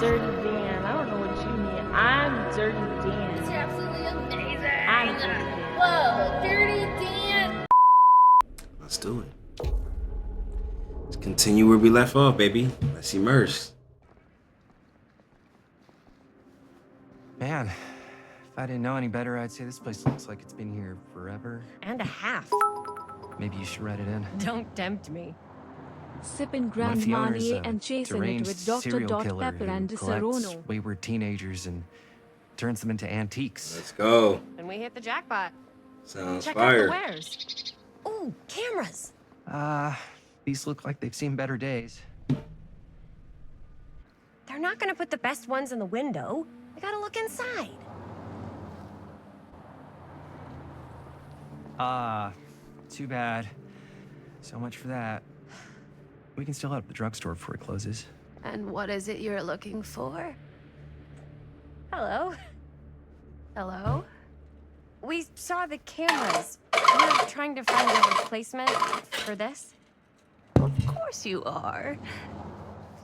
Dirty Dan. I don't know what you mean. I'm Dirty Dan. It's absolutely amazing. I'm Dirty Dan. Whoa, Dirty Dan. Let's do it. Let's continue where we left off, baby. Let's immerse. Man, if I didn't know any better, I'd say this place looks like it's been here forever. And a half. Maybe you should write it in. Don't tempt me. Sipping What Grand if the owner's Marnier a and chasing it deranged with Dr. serial Dot killer Pepper who and collects Disaronno. wayward teenagers and turns them into antiques? Let's go. And we hit the jackpot. Sounds Check fire. out the wares. Ooh, cameras. These look like they've seen better days. They're not gonna put the best ones in the window. We gotta look inside. Too bad. So much for that. We can still head up the drugstore before it closes. And what is it you're looking for? Hello. Hello? We saw the cameras. We're trying to find a replacement for this. Of course you are.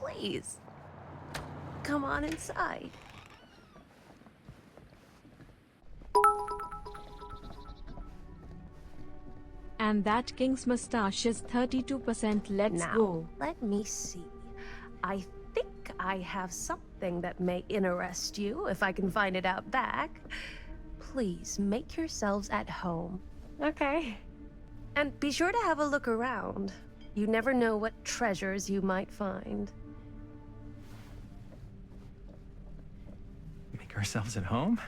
Please. Come on inside. And that king's mustache is 32%. Let's Now, go. let me see. I think I have something that may interest you, if I can find it out back. Please make yourselves at home. Okay. And be sure to have a look around. You never know what treasures you might find. Make ourselves at home?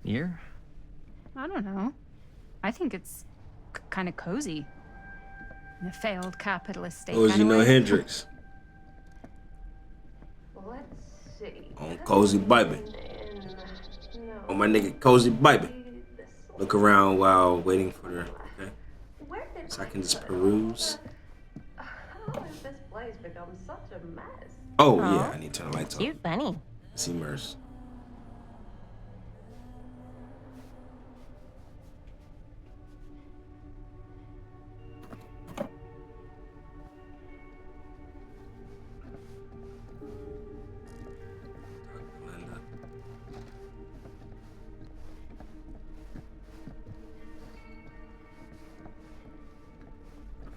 Here? I don't know. I think it's kind of cozy. In a failed capitalist state. Cozy kinda No way. Hendrix. Let's see. On Cozy Bible. On my nigga Cozy Bible. Look around while waiting for the. Okay. So I can just peruse. How has this place become such a mess? Oh, yeah, I need to turn the lights off. Cute bunny. Let's immerse.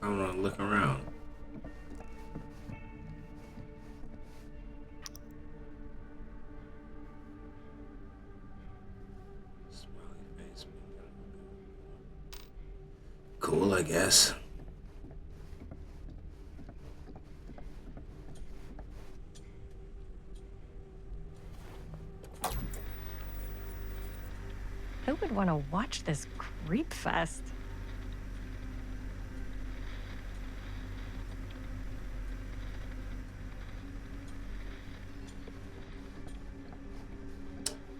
I want to look around. Smiley face. Cool, I guess. Who would want to watch this creep fest?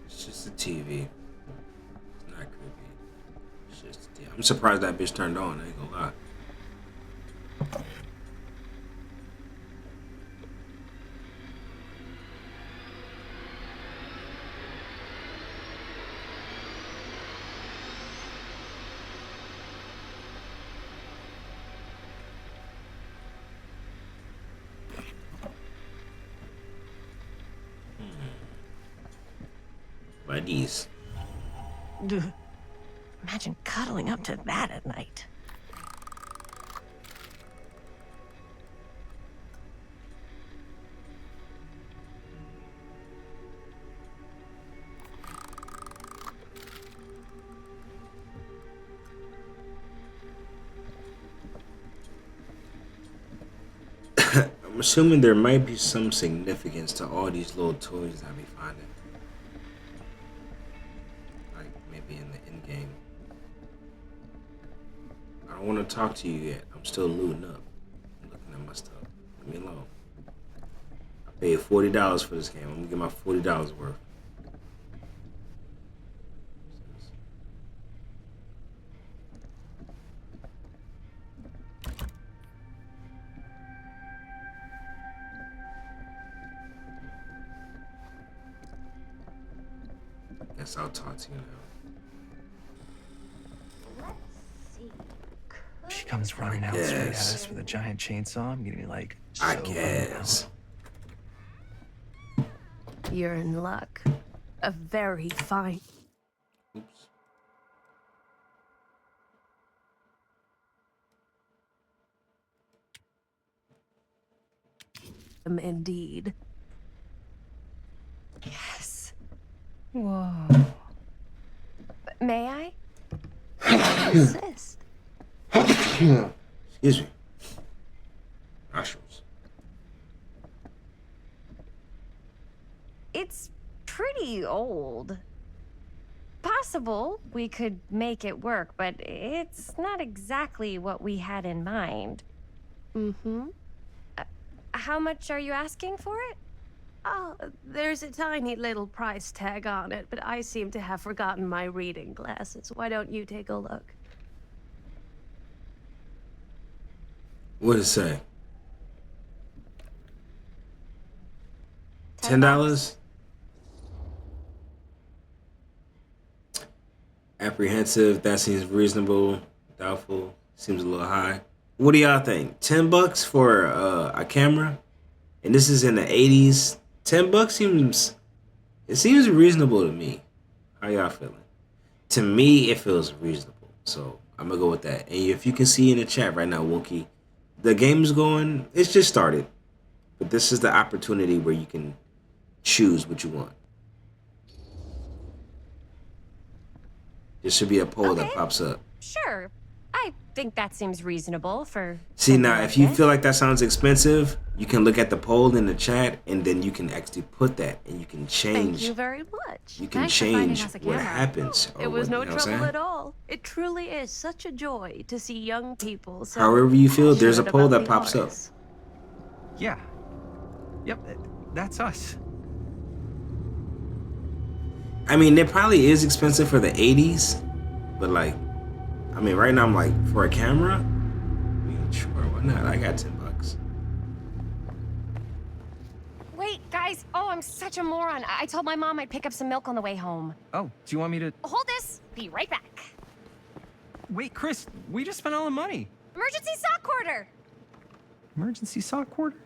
It's just a TV. It's not creepy. It's just a TV. I'm surprised that bitch turned on. I ain't gonna lie. Buddies. Ugh. Imagine cuddling up to that at night. I'm assuming there might be some significance to all these little toys that we finding. Like maybe in the end game. I don't want to talk to you yet. I'm still looting up. I'm looking at my stuff. Leave me alone. I paid $40 for this game. I'm gonna get my $40 worth. Guess I'll talk to you now. Let's see. She comes running out straight at us with a giant chainsaw. I'm gonna be like, I so guess. You're in luck. A very fine. Oops. Indeed. Yes. Whoa. May I? Insist. Excuse me. Nostrils. It's pretty old. Possible we could make it work, but it's not exactly what we had in mind. Mm-hmm. How much are you asking for it? Oh, there's a tiny little price tag on it, but I seem to have forgotten my reading glasses. Why don't you take a look? What did it say? $10? Apprehensive. That seems reasonable. Doubtful. Seems a little high. What do y'all think? $10 for a camera, and this is in the 80s. $10 seems reasonable to me. How y'all feeling? To me, it feels reasonable. So I'm gonna go with that. And if you can see in the chat right now, Wookie, the game's going. It's just started, but this is the opportunity where you can choose what you want. There should be a poll that pops up. Sure. I think that seems reasonable for... See, something now, like if you this. feel like that sounds expensive, you can look at the poll in the chat, and then you can actually put that, and you can change. Thank you very much. You can Thanks for finding change us a what camera. happens. Or It was what, no you know what I'm trouble saying? at all. It truly is such a joy to see young people so However you feel, there's a passionate poll about that the pops up. arts. Yeah. Yep, that's us. I mean, it probably is expensive for the 80s, but like, I mean, right now I'm like, for a camera, I mean, sure, why not? I got $10. Wait, guys. Oh, I'm such a moron. I told my mom I'd pick up some milk on the way home. Oh, do you want me to... Hold this. Be right back. Wait, Chris, we just spent all the money. Emergency sock order. Emergency sock quarter?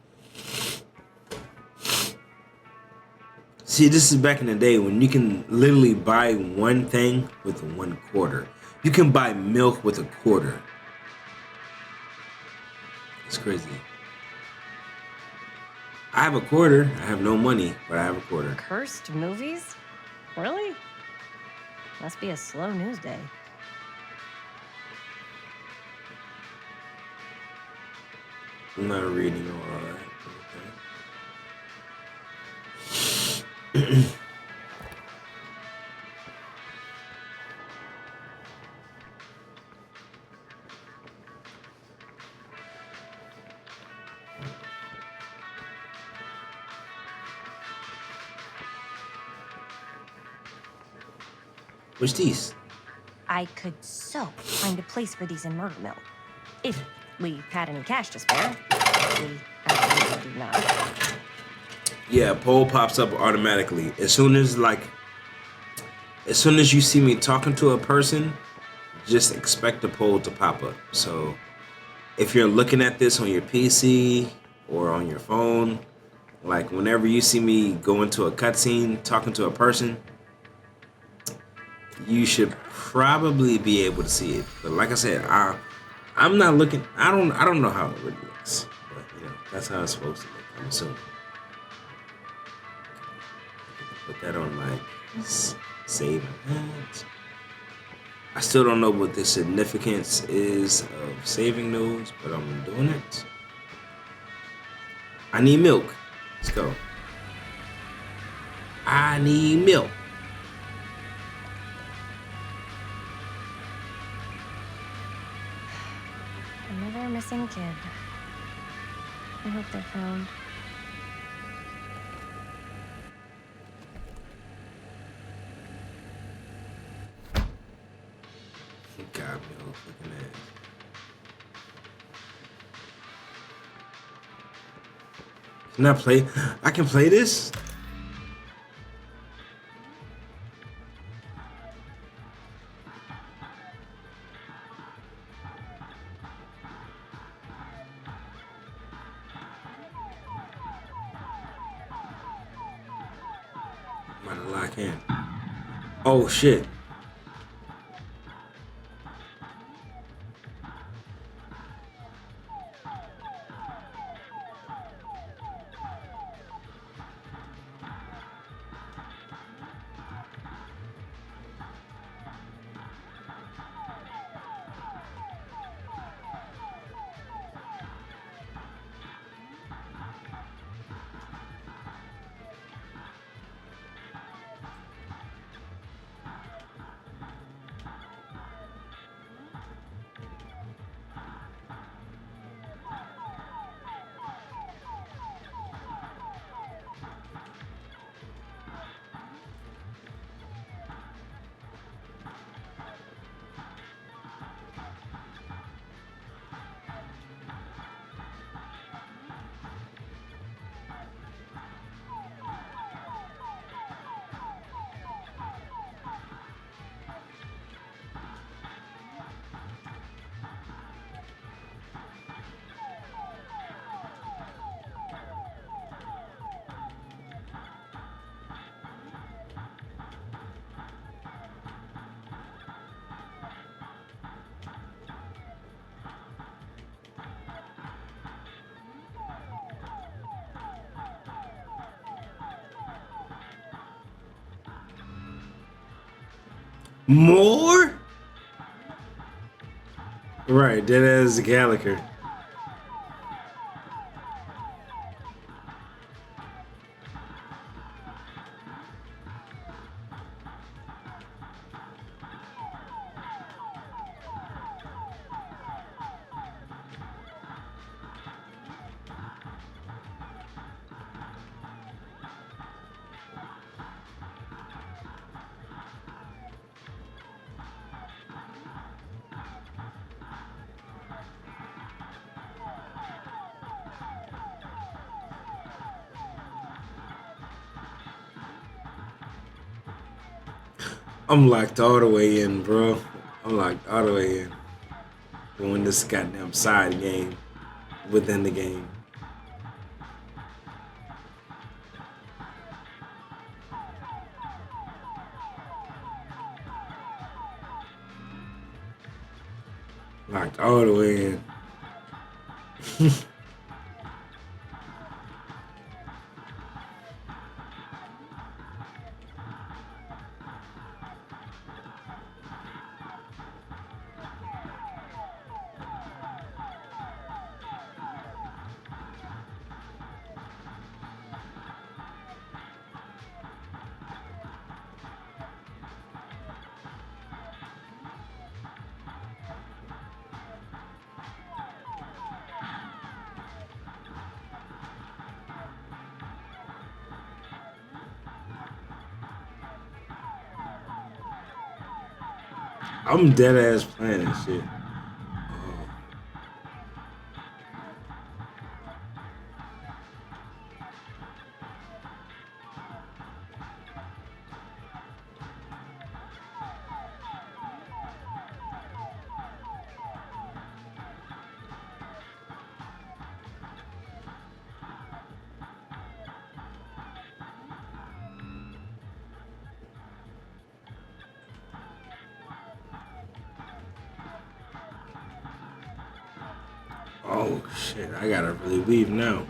See, this is back in the day when you can literally buy one thing with $1. You can buy milk with $1. It's crazy. I have $1. I have no money, but I have $1. Cursed movies? Really? Must be a slow news day. I'm not reading all that. What's these? I could so find a place for these in Murder Mill. If we had any cash to spare. We absolutely do not. Yeah, poll pops up automatically. As soon as you see me talking to a person, just expect the poll to pop up. So if you're looking at this on your PC or on your phone, like whenever you see me go into a cutscene talking to a person, you should probably be able to see it. But like I said, I'm not looking. I don't know how it really looks, but you know that's how it's supposed to look. I'm assuming. Put that on like save and ads. I still don't know what the significance is of saving those, but I'm doing it. I need milk. Let's go. I need milk. Another missing kid. I hope they're found. God, milk. Looking at it. Can I play? I can play this? About to lock in. Oh shit. More? Right, that is Gallagher. I'm locked all the way in, bro. I'm locked all the way in. Doing this goddamn side game within the game. Locked all the way in. I'm dead ass playing that shit. Oh shit, I gotta really leave now.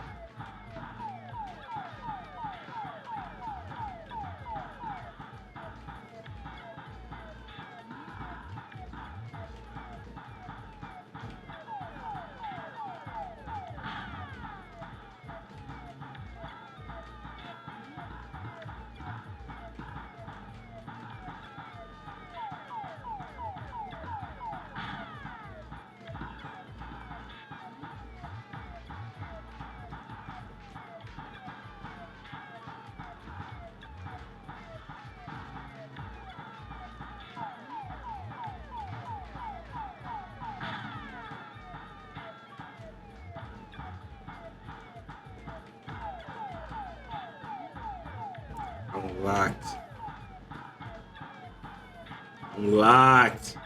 I'm locked. I'm locked.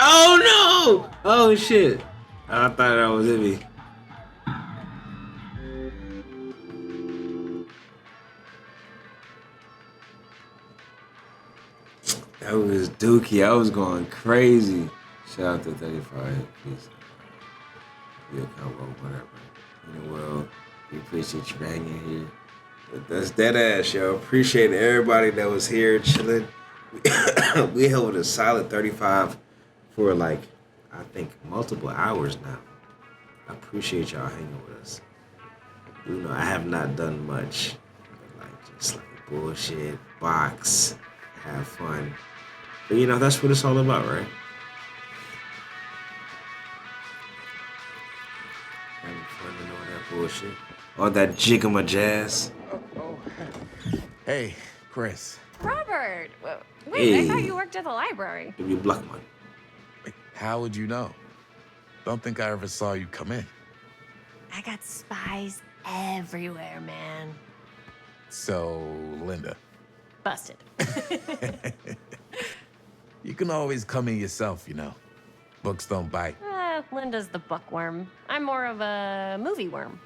Oh no! Oh shit! I thought that was Ivy. That was Dookie. I was going crazy. Shout out to 35. Peace. Your combo, whatever. You know, well, we appreciate you hanging here. But that's dead ass, yo. Appreciate everybody that was here chilling. We held a solid 35 for like, I think, multiple hours now. I appreciate y'all hanging with us. You know, I have not done much. But like, just like bullshit, box, have fun. But you know, that's what it's all about, right? Having fun and all that bullshit. All that jigama jazz. Hey, Chris. Robert! Wait, I Hey. thought you worked at the library. Give me black man. Wait, how would you know? Don't think I ever saw you come in. I got spies everywhere, man. So, Linda, Busted. you can always come in yourself, you know. Books don't bite. Linda's the bookworm. I'm more of a movie worm.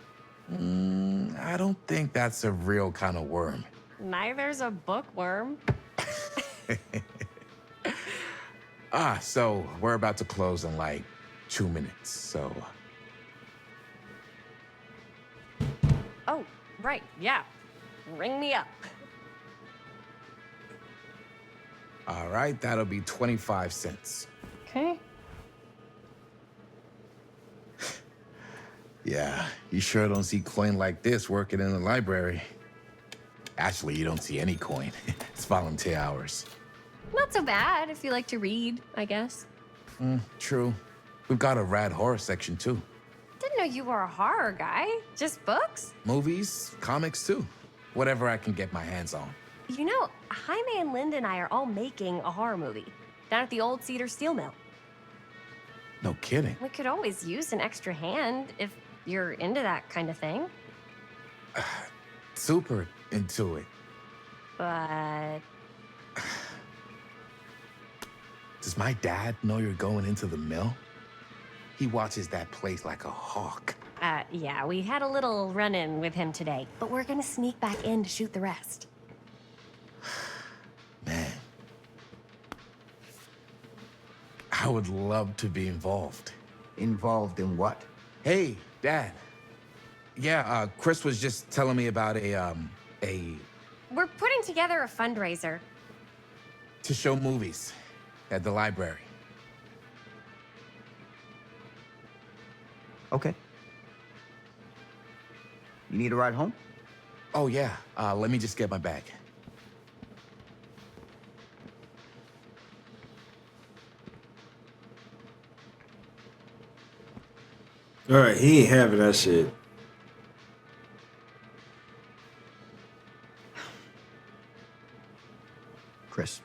I don't think that's a real kind of worm. Neither's a bookworm. So we're about to close in like 2 minutes, so... Oh, right, yeah. Ring me up. All right, that'll be 25 cents. Okay. Yeah, you sure don't see coin like this working in the library. Actually, you don't see any coin. It's volunteer hours. Not so bad if you like to read, I guess. True. We've got a rad horror section, too. Didn't know you were a horror guy. Just books? Movies, comics, too. Whatever I can get my hands on. You know, Jaime and Linda and I are all making a horror movie down at the old Cedar Steel Mill. No kidding. We could always use an extra hand if you're into that kind of thing. Super into it. But Does my dad know you're going into the mill? He watches that place like a hawk. yeah, we had a little run-in with him today, but we're gonna sneak back in to shoot the rest. Man. I would love to be involved. Involved in what? Hey, Dad. Yeah, Chris was just telling me about a We're putting together a fundraiser. to show movies at the library. Okay. You need a ride home? Oh, yeah. Let me just get my bag. All right, he ain't having that shit. Chris.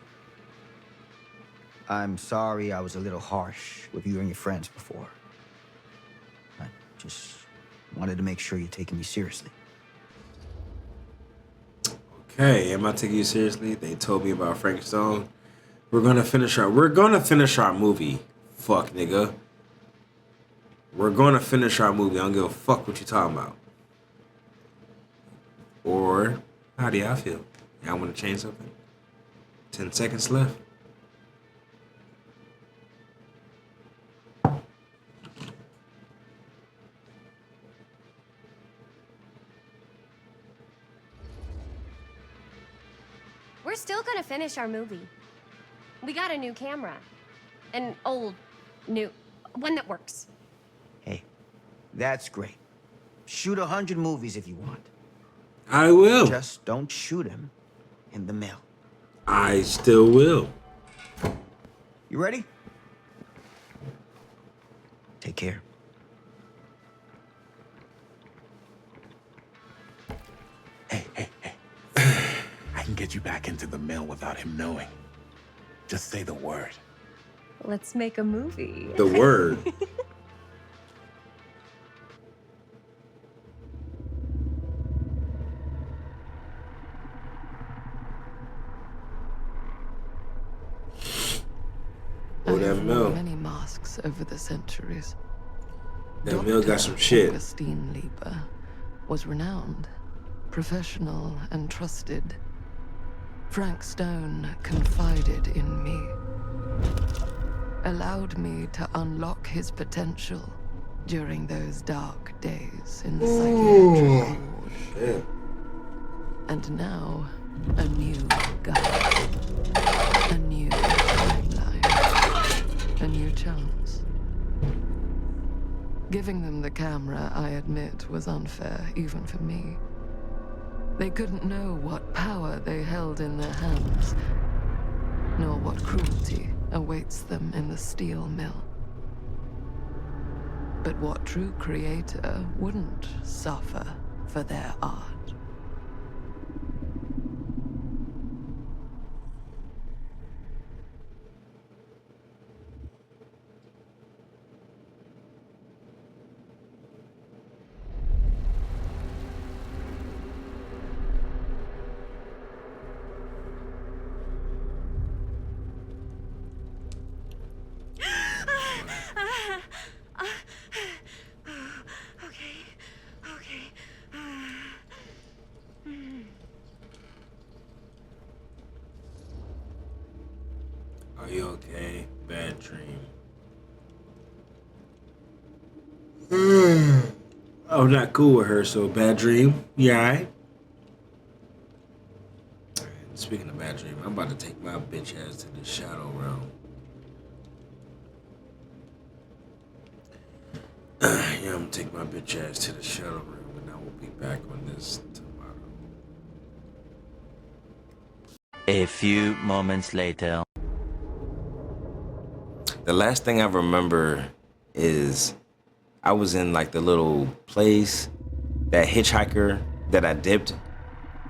I'm sorry I was a little harsh with you and your friends before. I just wanted to make sure you're taking me seriously. Okay, am I taking you seriously? They told me about Frank Stone. We're gonna finish our movie. Fuck, nigga. We're gonna finish our movie. I don't give a fuck what you talking about. Or how do y'all feel? Y'all wanna change something? 10 seconds left. We're still gonna finish our movie. We got a new camera. An old, new, one that works. Hey, that's great. Shoot 100 movies if you want. I will. Just don't shoot them in the mill. I still will. You ready? Take care. Hey. I can get you back into the mill without him knowing. Just say the word. Let's make a movie. The word. Oh, that worn Mill. many masks over the centuries. That Mill got some shit. Augustine Lieber was renowned, professional, and trusted. Frank Stone confided in me, allowed me to unlock his potential during those dark days in the psychiatric ward. Shit. And now, a new guy, a new timeline, a new chance. Giving them the camera, I admit, was unfair, even for me. They couldn't know what power they held in their hands, nor what cruelty awaits them in the steel mill. But what true creator wouldn't suffer for their art? Are you okay? Bad dream. I'm not cool with her, so bad dream. You alright? Speaking of bad dream, I'm about to take my bitch ass to the Shadow Realm. Yeah, I'm gonna take my bitch ass to the Shadow Realm, and I will be back on this tomorrow. A few moments later. The last thing I remember is I was in like the little place, that hitchhiker that I dipped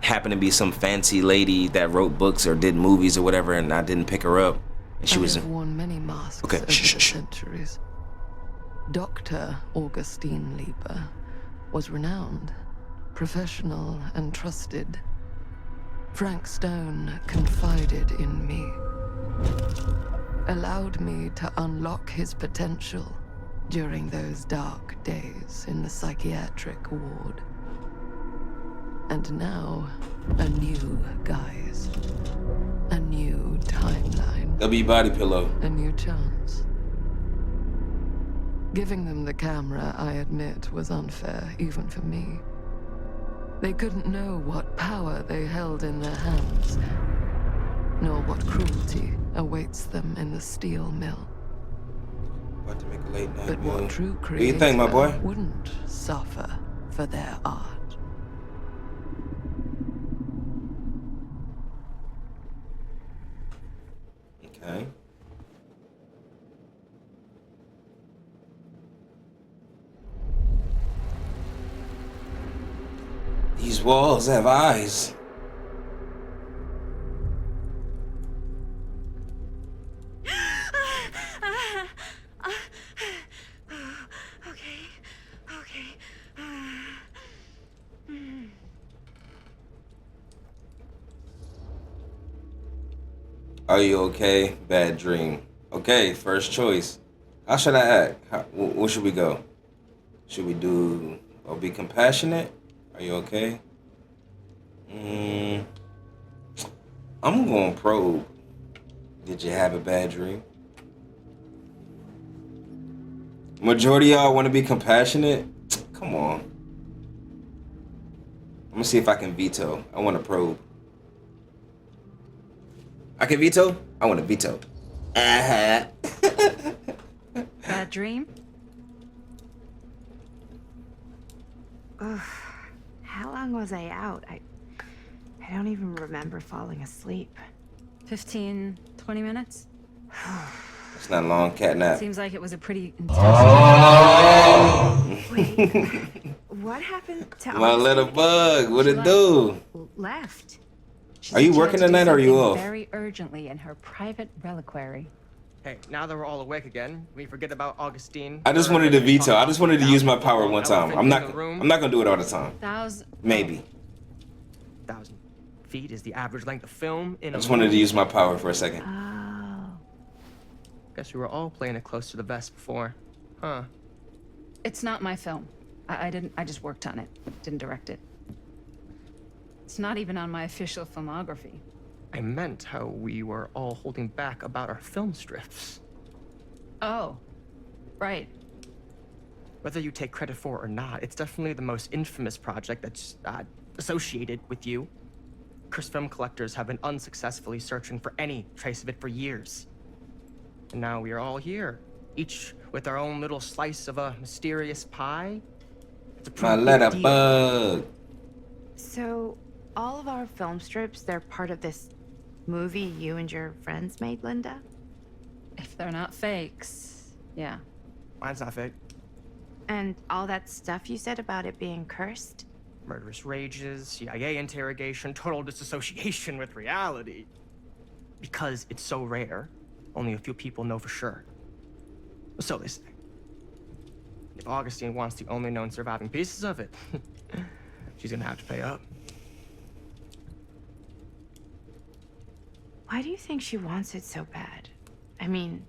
happened to be some fancy lady that wrote books or did movies or whatever, and I didn't pick her up. And she was worn many masks okay. over the centuries. Dr. Augustine Lieber was renowned, professional, and trusted. Frank Stone confided in me, allowed me to unlock his potential during those dark days in the psychiatric ward. And now, a new guise, a new timeline. W body pillow. A new chance. Giving them the camera, I admit, was unfair, even for me. They couldn't know what power they held in their hands, nor what cruelty awaits them in the steel mill. About to make a late night But meal. what true What do you think, my creator boy? wouldn't suffer for their art? Okay. These walls have eyes. Are you okay? Bad dream. Okay, first choice. How should I act? Where should we go? Should we do or be compassionate? Are you okay? I'm going to probe. Did you have a bad dream? Majority of y'all want to be compassionate? Come on. I'm going to see if I can veto. I want to probe. I can veto? I want to veto. Bad dream? Ugh. How long was I out? I don't even remember falling asleep. 15, 20 minutes? It's not a long cat nap. Seems like it was a pretty intense. Wait, what happened to My little bug? What it do? Left. She Are you said she had working to do tonight or are you something off? Very urgently in her private reliquary. Hey, now that we're all awake again, we forget about Augustine. I just wanted to veto. I just wanted to use my power one time. I'm not gonna do it all the time. Maybe. 1,000 feet is the average length of film in I just wanted to use my power for a second. Oh. Guess we were all playing it close to the vest before. Huh. It's not my film. I just worked on it. Didn't direct it. It's not even on my official filmography. I meant how we were all holding back about our film strips. Oh, right. Whether you take credit for it or not, it's definitely the most infamous project that's associated with you. Cursed film collectors have been unsuccessfully searching for any trace of it for years. And now we are all here, each with our own little slice of a mysterious pie. It's a My pretty letter big deal. bug. So, all of our film strips, they're part of this movie you and your friends made, Linda? If they're not fakes, yeah. Mine's not fake. And all that stuff you said about it being cursed? Murderous rages, CIA interrogation, total disassociation with reality. Because it's so rare, only a few people know for sure. So they say. If Augustine wants the only known surviving pieces of it, she's gonna have to pay up. Why do you think she wants it so bad? I mean,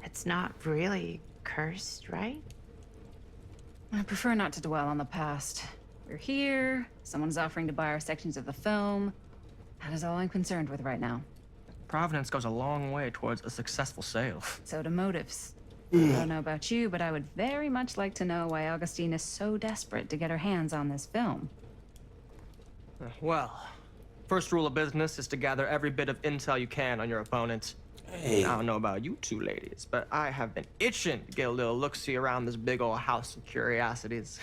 it's not really cursed, right? I prefer not to dwell on the past. We're here, someone's offering to buy our sections of the film. That is all I'm concerned with right now. Providence goes a long way towards a successful sale. So do motives. I don't know about you, but I would very much like to know why Augustine is so desperate to get her hands on this film. Well, first rule of business is to gather every bit of intel you can on your opponent. Hey. I don't know about you two ladies, but I have been itching to get a little look-see around this big old house of curiosities.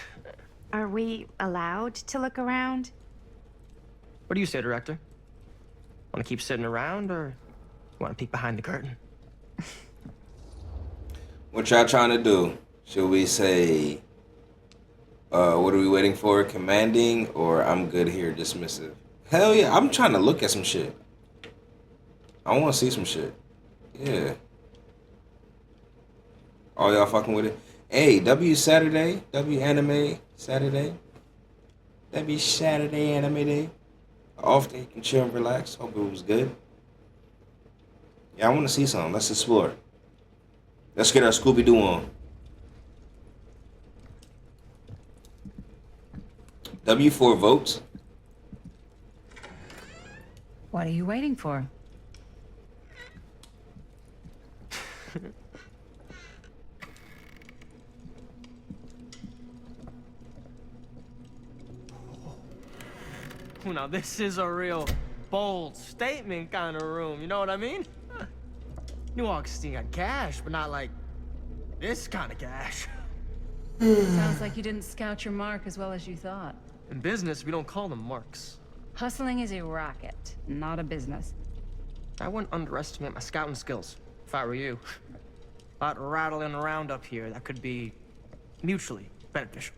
Are we allowed to look around? What do you say, director? Want to keep sitting around, or want to peek behind the curtain? What y'all trying to do? Should we say, what are we waiting for? Commanding, or I'm good here, dismissive? Hell yeah, I'm trying to look at some shit. I want to see some shit. Yeah. All y'all fucking with it? Hey, W Saturday, W Anime Saturday. W Saturday Anime Day. Off day, you can chill and relax. Hope it was good. Yeah, I want to see something. Let's explore. Let's get our Scooby-Doo on. W4 votes. What are you waiting for? Now this is a real bold statement kind of room, you know what I mean? New Augustine got cash, but not like this kind of cash. Sounds like you didn't scout your mark as well as you thought. In business, we don't call them marks. Hustling is a racket, not a business. I wouldn't underestimate my scouting skills, if I were you. A lot rattling around up here that could be mutually beneficial.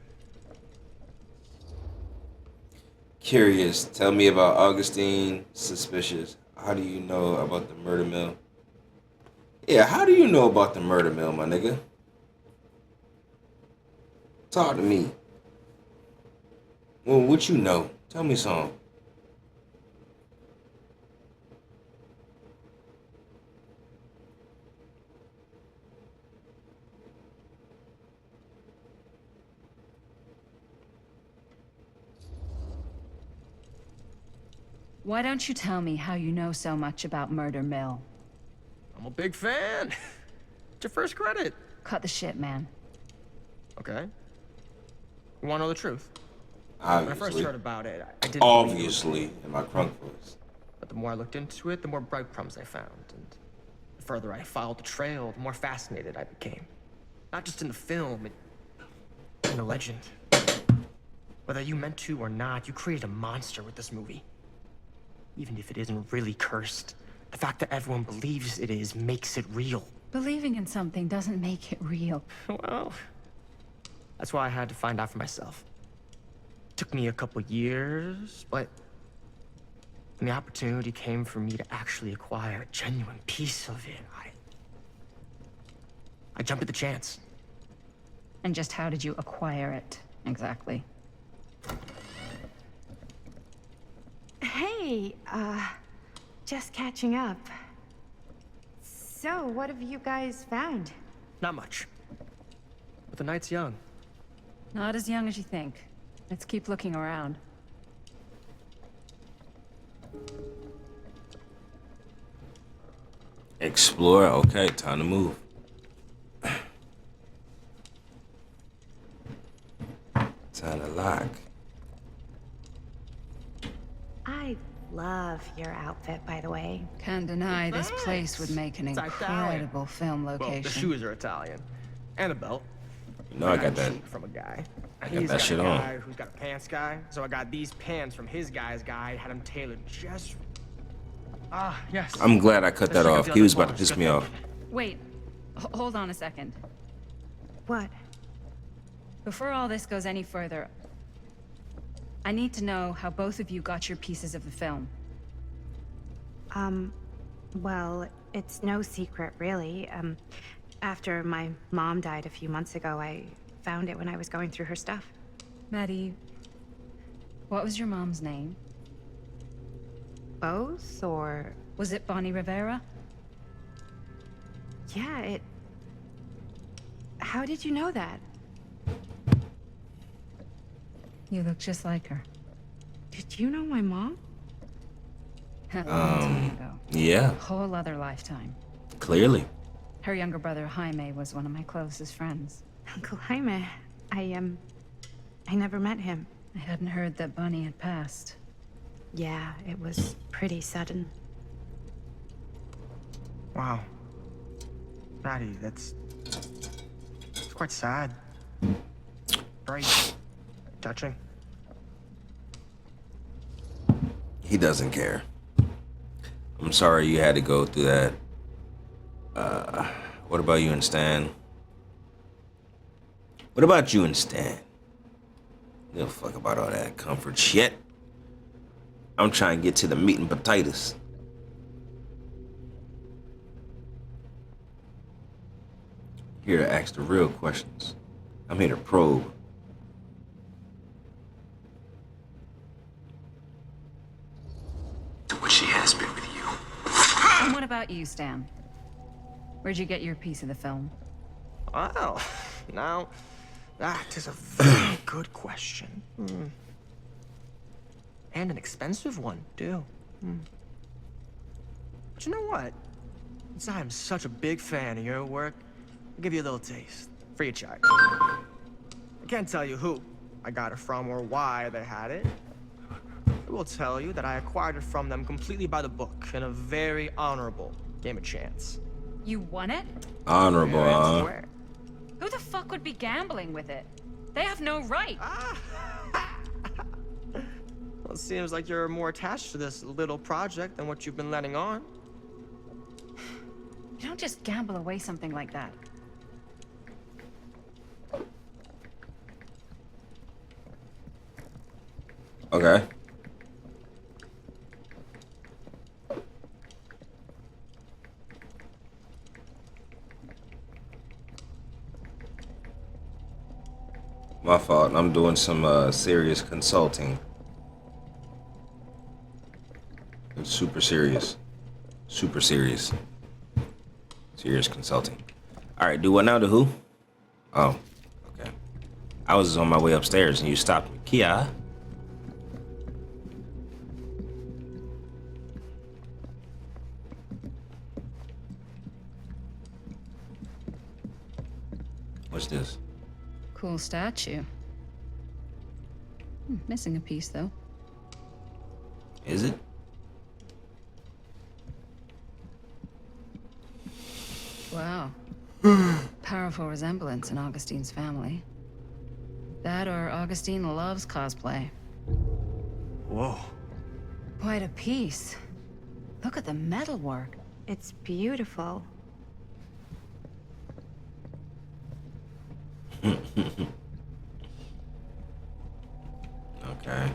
Curious. Tell me about Augustine. Suspicious. How do you know about the murder mill? Yeah, how do you know about the murder mill, my nigga? Talk to me. Well, what you know? Tell me something. Why don't you tell me how you know so much about Murder Mill? I'm a big fan. It's your first credit. Cut the shit, man. Okay. You want to know the truth? Obviously. When I first heard about it, I didn't Obviously, in my crunk voice. But the more I looked into it, the more breadcrumbs I found. And the further I followed the trail, the more fascinated I became. Not just in the film, in the legend. Whether you meant to or not, you created a monster with this movie. Even if it isn't really cursed, the fact that everyone believes it is makes it real. Believing in something doesn't make it real. Well, that's why I had to find out for myself. Took me a couple years, but when the opportunity came for me to actually acquire a genuine piece of it, I jumped at the chance. And just how did you acquire it, exactly? Hey, just catching up. So, what have you guys found? Not much. But the night's young. Not as young as you think. Let's keep looking around. Explore. Okay, time to move. Time to lock. I love your outfit, by the way. Can't deny this place would make an It's Italian. incredible film Well, location. the shoes are Italian. And a belt. You know I got that. From a guy. I got He's that got shit a on. guy who's got a pants guy. So I got these pants from his guy's guy. Had them tailored just. Ah, yes. I'm glad I cut Let's that check out off. the He other was about to clothes. piss me off. Wait, hold on a second. What? Before all this goes any further, I need to know how both of you got your pieces of the film. Well, it's no secret, really. After my mom died a few months ago, I found it when I was going through her stuff. Maddie, what was your mom's name? Both, or... Was it Bonnie Rivera? Yeah, it... How did you know that? You look just like her. Did you know my mom? A long time ago. Yeah, A whole other lifetime. clearly. Her younger brother, Jaime, was one of my closest friends. Uncle Jaime. I never met him. I hadn't heard that Bonnie had passed. Yeah, it was pretty sudden. Wow. Maddie, that's... It's quite sad. Very touching. He doesn't care. I'm sorry you had to go through that. What about you and Stan? What about you and Stan? You don't fuck about all that comfort shit. I'm trying to get to the meat and potatoes. Here to ask the real questions. I'm here to probe. To what she has been with you. And what about you, Stan? Where'd you get your piece of the film? Well, now, that is a very good question. And an expensive one, too. But you know what? Since I am such a big fan of your work, I'll give you a little taste, free of charge. I can't tell you who I got it from or why they had it. I will tell you that I acquired it from them completely by the book in a very honorable game of chance. You won it? Honorable, huh? Swear. Who the fuck would be gambling with it? They have no right. Well, it seems like you're more attached to this little project than what you've been letting on. You don't just gamble away something like that. Okay. My fault. I'm doing some serious consulting. It's super serious. Super serious. Serious consulting. All right, do what now to who? Oh, okay. I was on my way upstairs and you stopped me. Kia? What's this? Cool statue. Missing a piece, though. Is it? Wow. Powerful resemblance in Augustine's family. That or Augustine loves cosplay. Whoa. Quite a piece. Look at the metalwork. It's beautiful. Okay.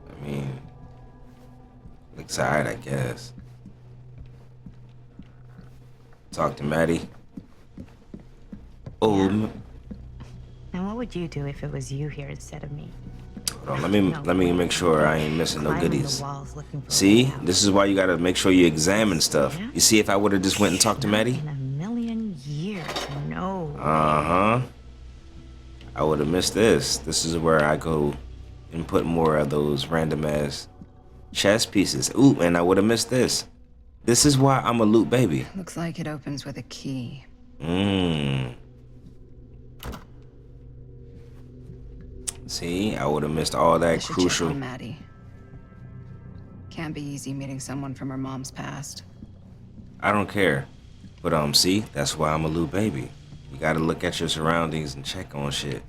I mean, looks alright, I guess. Talk to Maddie. Oh, Now, what would you do if it was you here instead of me? Hold on, let me make sure I ain't missing no Climbing the goodies. walls looking for a See, way out. this is why you gotta make sure you examine stuff. You see, if I would have just went and talked to Maddie, In a million years, no. I would have missed this. This is where I go and put more of those random ass chess pieces. Ooh, and I would have missed this. This is why I'm a loot baby. Looks like it opens with a key. See, I would have missed all that I should crucial. check on Maddie. Can't be easy meeting someone from her mom's past. I don't care. But see, that's why I'm a loot baby. You gotta look at your surroundings and check on shit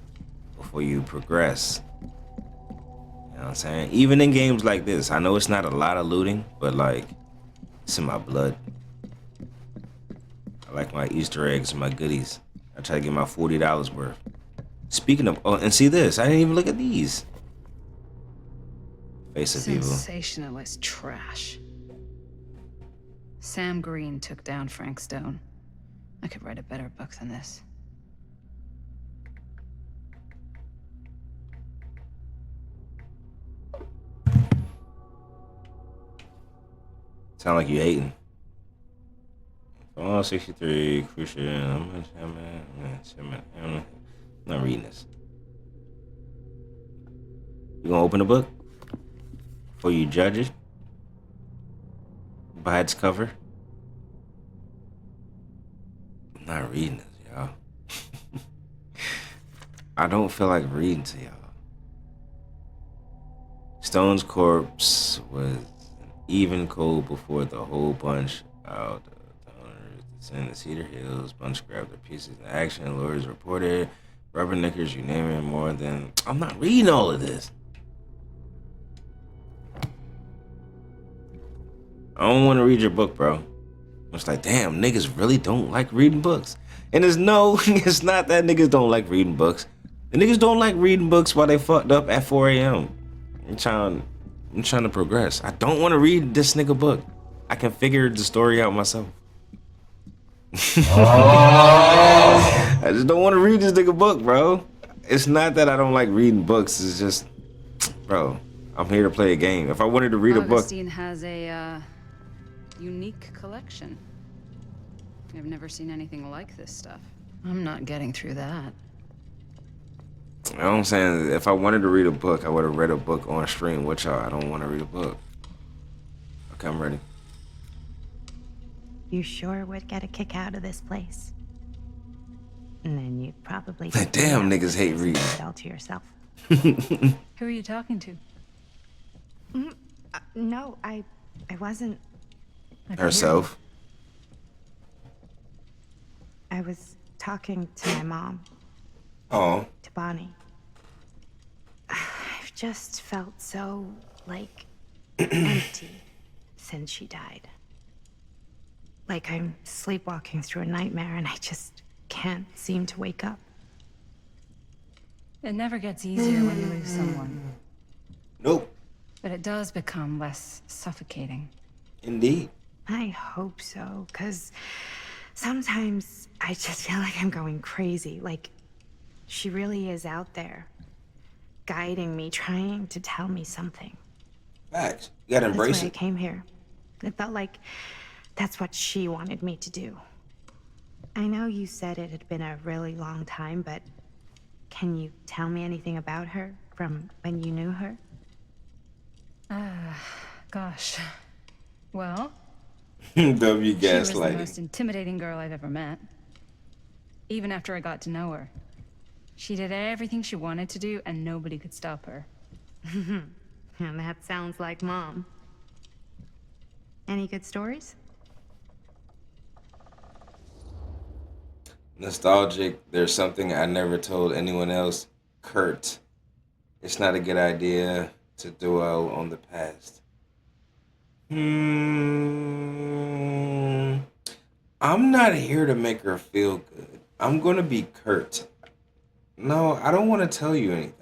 before you progress. You know what I'm saying? Even in games like this, I know it's not a lot of looting, but like, it's in my blood. I like my Easter eggs and my goodies. I try to get my $40 worth. Speaking of, oh, and see this, I didn't even look at these. Face of evil. Sensationalist trash. Sam Green took down Frank Stone. I could write a better book than this. Sound like you hating. Oh, 63, crucial. I'm not reading this. You gonna open the book before you judge it by its cover? I'm not reading this, y'all. I don't feel like reading to y'all. Stone's corpse was an even cold before the whole bunch out. In the Cedar Hills, bunch grabbed their pieces in action. Lawyers reported, rubberneckers, you name it, more than. I'm not reading all of this. I don't want to read your book, bro. It's like, damn, niggas really don't like reading books. And it's it's not that niggas don't like reading books. The niggas don't like reading books while they fucked up at 4 a.m. I'm trying to progress. I don't want to read this nigga book. I can figure the story out myself. I just don't want to read this nigga book, bro. It's not that I don't like reading books. It's just, bro, I'm here to play a game. If I wanted to read a book, Augustine has a unique collection. I've never seen anything like this stuff. I'm not getting through that. you know what I'm saying? If I wanted to read a book, I would have read a book on stream with y'all. I don't want to read a book. Okay, I'm ready. You sure would get a kick out of this place. And then you'd probably damn niggas hate reading. It all to yourself. Who are you talking to? No, I wasn't. Herself. I was talking to my mom. Oh. To Bonnie. I've just felt so, like, empty since she died. Like I'm sleepwalking through a nightmare and I just can't seem to wake up. It never gets easier when you lose someone. Nope. But it does become less suffocating. Indeed. I hope so, because sometimes I just feel like I'm going crazy. Like, she really is out there, guiding me, trying to tell me something. Facts. You gotta embrace That's why it. I came here. It felt like that's what she wanted me to do. I know you said it had been a really long time, but can you tell me anything about her from when you knew her? Gosh. Well, W she was the gaslighting. most intimidating girl I've ever met. Even after I got to know her. She did everything she wanted to do, and nobody could stop her. And that sounds like Mom. Any good stories? Nostalgic. There's something I never told anyone else. Kurt. It's not a good idea to dwell on the past. I'm not here to make her feel good. I'm gonna be Kurt. No, I don't want to tell you anything.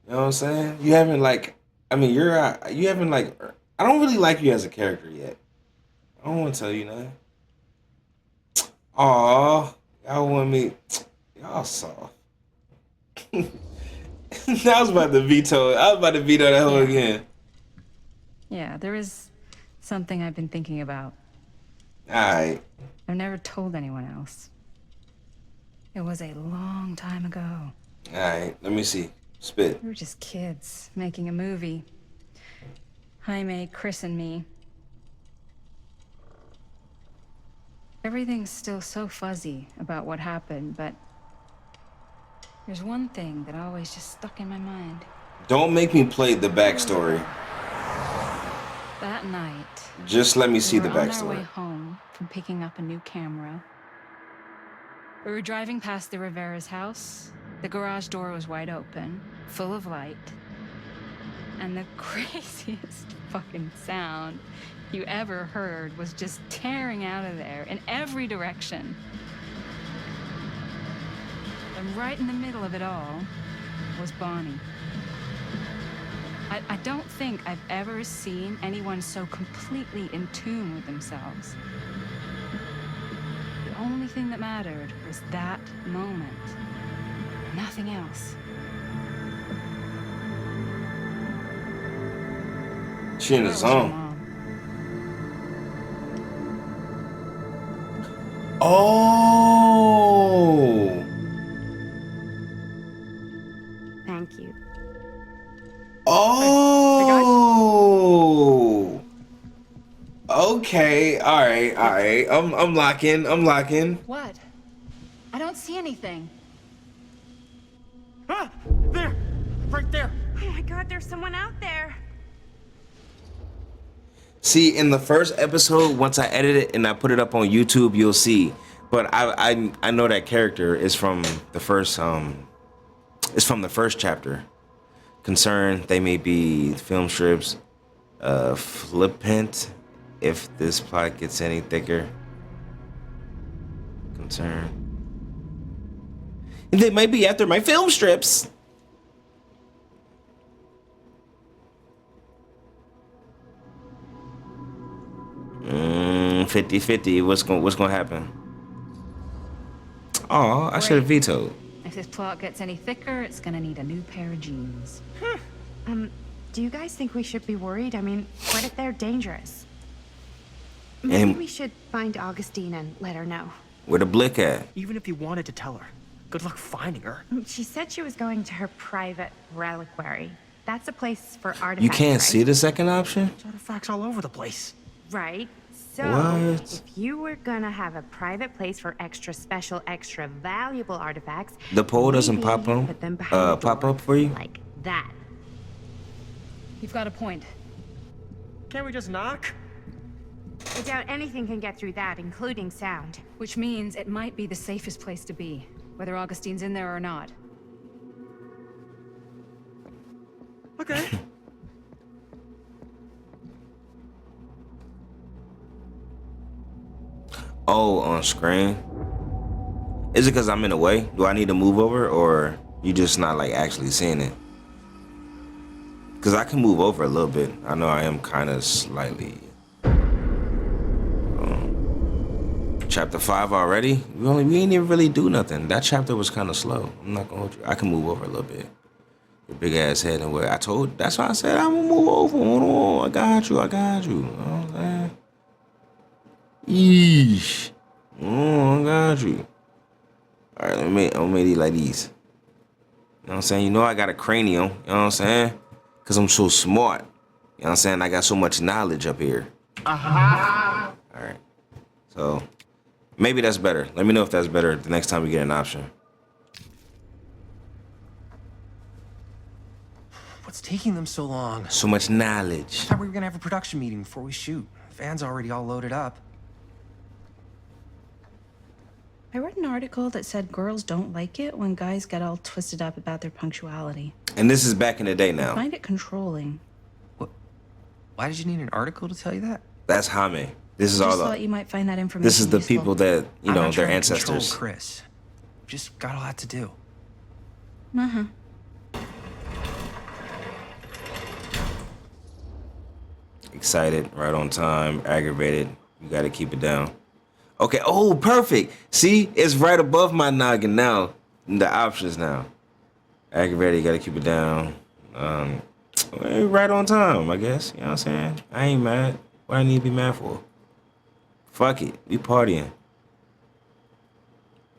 You know what I'm saying? You haven't like, I mean, you haven't like, I don't really like you as a character yet. I don't want to tell you nothing. Aw, y'all want me, y'all soft. I was about to veto that whole again. Yeah, there is something I've been thinking about. Alright. I've never told anyone else. It was a long time ago. Alright, let me see. Spit. We were just kids making a movie. Jaime, Chris, and me. Everything's still so fuzzy about what happened, but there's one thing that always just stuck in my mind. Don't make me play the backstory. That night, Just let me see we the were on our way backstory. home from picking up a new camera. We were driving past the Rivera's house. The garage door was wide open, full of light. And the craziest fucking sound you ever heard was just tearing out of there in every direction. And right in the middle of it all was Bonnie. I don't think I've ever seen anyone so completely in tune with themselves. The only thing that mattered was that moment. Nothing else. She in the zone. Oh. Thank you. Oh. Okay. All right. I'm locking. What? I don't see anything. Ah! There! Right there! Oh my god, there's someone out there. See, in the first episode, once I edit it and I put it up on YouTube, you'll see. But I know that character is from the first it's from the first chapter. Concerned, they may be film strips, flippant if this plot gets any thicker. Concerned. They might be after my film strips. 50-50. What's gonna happen? Oh, I should have vetoed. If this plot gets any thicker, it's gonna need a new pair of jeans. Do you guys think we should be worried? I mean, what if they're dangerous? Maybe we should find Augustine and let her know. Where the blick at? Even if you wanted to tell her, good luck finding her. She said she was going to her private reliquary. That's a place for artifacts. You can't right? see the second option? There's artifacts all over the place. Right. So, What? if you were gonna have a private place for extra special, extra valuable artifacts, The pole doesn't maybe pop on, put them behind the pop door, up for you? like that. You've got a point. Can't we just knock? I doubt anything can get through that, including sound. Which means it might be the safest place to be, whether Augustine's in there or not. Okay. Oh, on screen? Is it because I'm in the way? Do I need to move over, or you just not like actually seeing it? Because I can move over a little bit. I know I am kind of slightly. Chapter 5 already? We ain't even really do nothing. That chapter was kind of slow. I'm not gonna hold you. I can move over a little bit. The big ass head and where that's why I said I'm gonna move over. Hold on, I got you. You know what I'm saying? Yeesh. Oh, I got you. All right, I'm gonna make these like these. You know what I'm saying? You know I got a cranium. You know what I'm saying? Because I'm so smart. You know what I'm saying? I got so much knowledge up here. All right. So maybe that's better. Let me know if that's better the next time we get an option. What's taking them so long? So much knowledge. I thought we were gonna have a production meeting before we shoot. Van's already all loaded up. I read an article that said girls don't like it when guys get all twisted up about their punctuality. And this is back in the day I now. find it controlling. Why did you need an article to tell you that? That's Jaime. This is I all just the. thought you might find that information This is the useful. people that you I'm know not their trying to control ancestors. Chris. Just got a lot to do. Uh-huh. Excited, right on time, aggravated. You got to keep it down. Okay. Oh, perfect. See, it's right above my noggin now. The options now. Aggravated, you gotta keep it down. Right on time, I guess. You know what I'm saying? I ain't mad. What I need to be mad for? Fuck it. We partying.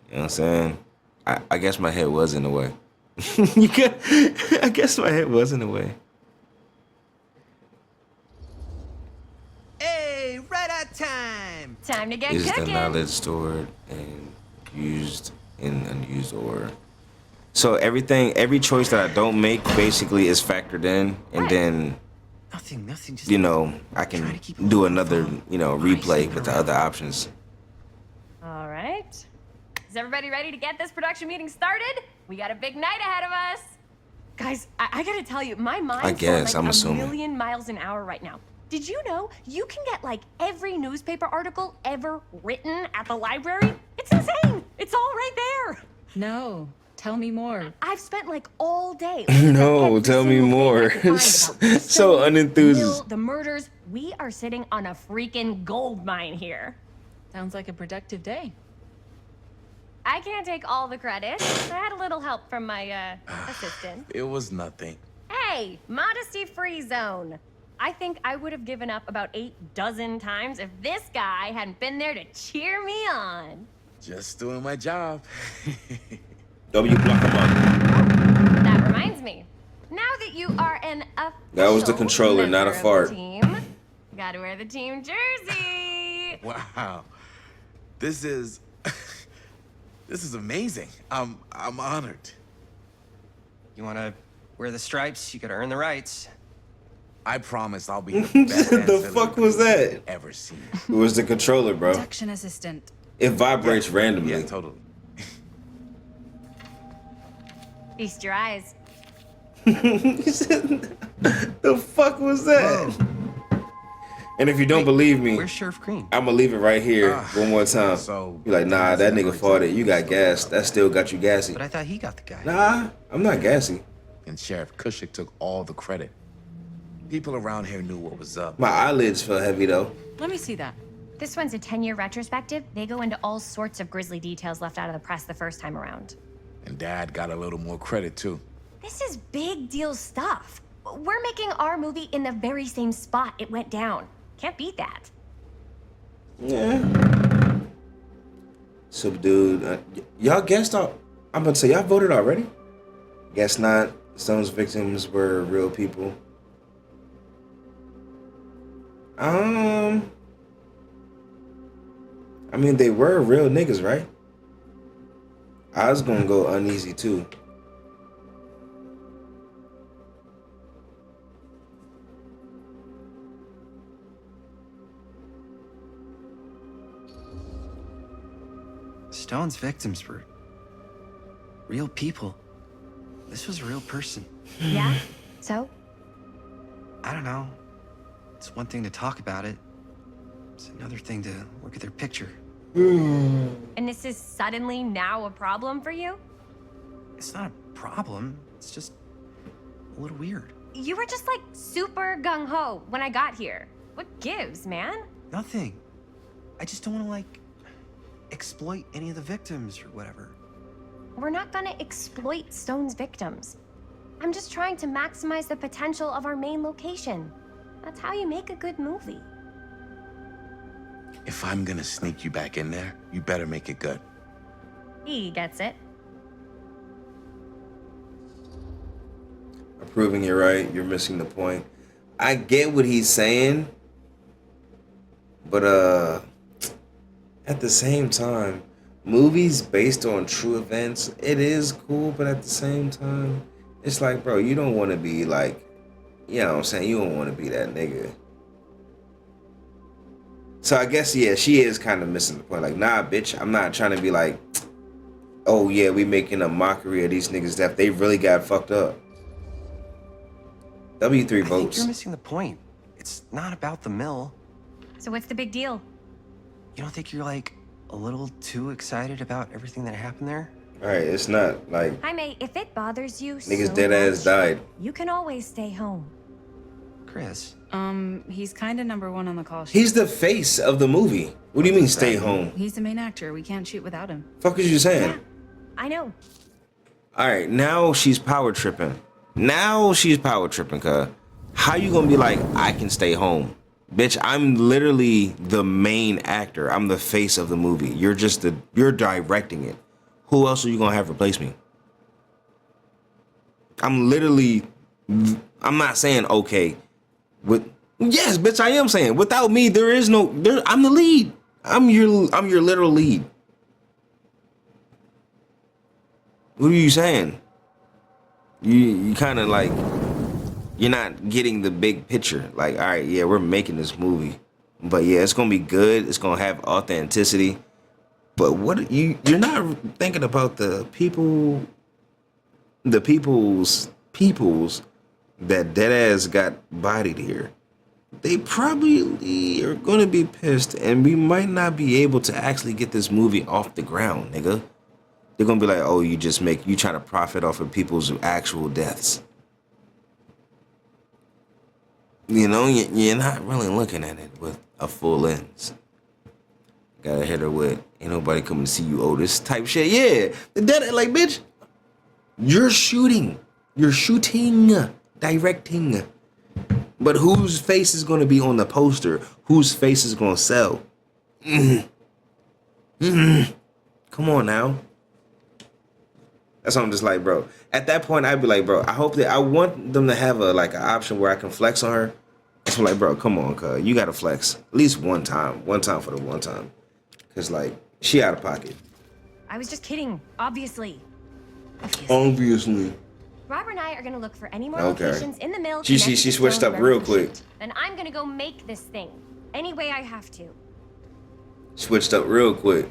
You know what I'm saying? I guess my head was in the way. I guess my head was in the way. Hey, right at time. Time to get Is the cooking. knowledge stored and used in unused order? So every choice that I don't make basically is factored in, and then Nothing. Just you know I can do another replay with the other options. All right. Is everybody ready to get this production meeting started? We got a big night ahead of us. Guys, I gotta tell you, my mind's going like I'm a assuming. million miles an hour right now. Did you know you can get like every newspaper article ever written at the library? It's insane. It's all right there. No, tell me more. I've spent like all day. No, tell me more. So unenthused. The murders. We are sitting on a freaking gold mine here. Sounds like a productive day. I can't take all the credit. I had a little help from my assistant. It was nothing. Hey, modesty-free zone. I think I would have given up about 8 dozen times if this guy hadn't been there to cheer me on. Just doing my job. W block him up. That reminds me. Now that you are an official That was the controller, not a member of fart. the team, gotta wear the team jersey. Wow. This is amazing. I'm honored. You wanna wear the stripes? You gotta earn the rights. I promise I'll be the best The fuck was that? you've ever seen. It was the controller, bro. Production assistant. It vibrates randomly. Yeah, totally. Feast your eyes. The fuck was that? And if you don't believe me, Where's Sheriff Green? I'm gonna leave it right here one more time. So You're like, nah, that nigga farted. You got gas. That still got you gassy. But I thought he got the guy. Nah, I'm not gassy. And Sheriff Kushik took all the credit. People around here knew what was up. My eyelids felt heavy though. Let me see that. This one's a 10-year retrospective. They go into all sorts of grisly details left out of the press the first time around. And Dad got a little more credit too. This is big deal stuff. We're making our movie in the very same spot it went down. Can't beat that. Yeah. Subdued. Y'all guessed all. I'm about to say y'all voted already. Guess not. Stone's victims were real people. I mean, they were real niggas, right? I was gonna go uneasy too. Stone's victims were real people. This was a real person. Yeah? So? I don't know. It's one thing to talk about it. It's another thing to look at their picture. And this is suddenly now a problem for you? It's not a problem. It's just a little weird. You were just like super gung-ho when I got here. What gives, man? Nothing. I just don't want to, like, exploit any of the victims or whatever. We're not gonna exploit Stone's victims. I'm just trying to maximize the potential of our main location. That's how you make a good movie. If I'm gonna sneak you back in there, you better make it good. He gets it. Proving you're right, you're missing the point. I get what he's saying, but at the same time, movies based on true events, it is cool, but at the same time, it's like, bro, you don't want to be like, you know what I'm saying? You don't want to be that nigga. So I guess, yeah, she is kind of missing the point. Like, nah, bitch, I'm not trying to be like, oh yeah, we making a mockery of these niggas that they really got fucked up. W3 I think votes. you're missing the point. It's not about the mill. So what's the big deal? You don't think you're like a little too excited about everything that happened there? Alright, it's not like Jaime, if it bothers you niggas so dead ass much, died. you can always stay home. Chris. He's kind of number one on the call sheet. He's the face of the movie. What do you mean stay home? He's the main actor. We can't shoot without him. Fuck is you saying? I know. All right, now she's power tripping. Cuz how you gonna be like, I can stay home? Bitch, I'm literally the main actor. I'm the face of the movie. You're directing it. Who else are you gonna have replace me? I'm not saying okay. Yes, bitch, I am saying without me, I'm the lead. I'm your literal lead. What are you saying? You kind of like, you're not getting the big picture. Like, all right, yeah, we're making this movie, but yeah, it's gonna be good. It's gonna have authenticity. But what you're not thinking about the people's that deadass got bodied here. They probably are gonna be pissed, and we might not be able to actually get this movie off the ground, nigga. They're gonna be like, oh, you trying to profit off of people's actual deaths. You know, you're not really looking at it with a full lens. Gotta hit her with, ain't nobody coming to see you, Otis type shit. Yeah, the dead, like, bitch, you're shooting, directing. But whose face is gonna be on the poster? Whose face is gonna sell? Come on now. That's what I'm just like, bro. At that point, I'd be like, bro, I want them to have an option where I can flex on her. So like, bro, come on, cuz you gotta flex at least one time for the one time, cause like she out of pocket. I was just kidding, obviously. Obviously. Robert and I are gonna look for any more Okay. locations in the mill. She connected to switched Stone up real River quick. Pursuit. And I'm gonna go make this thing any way I have to. Switched up real quick.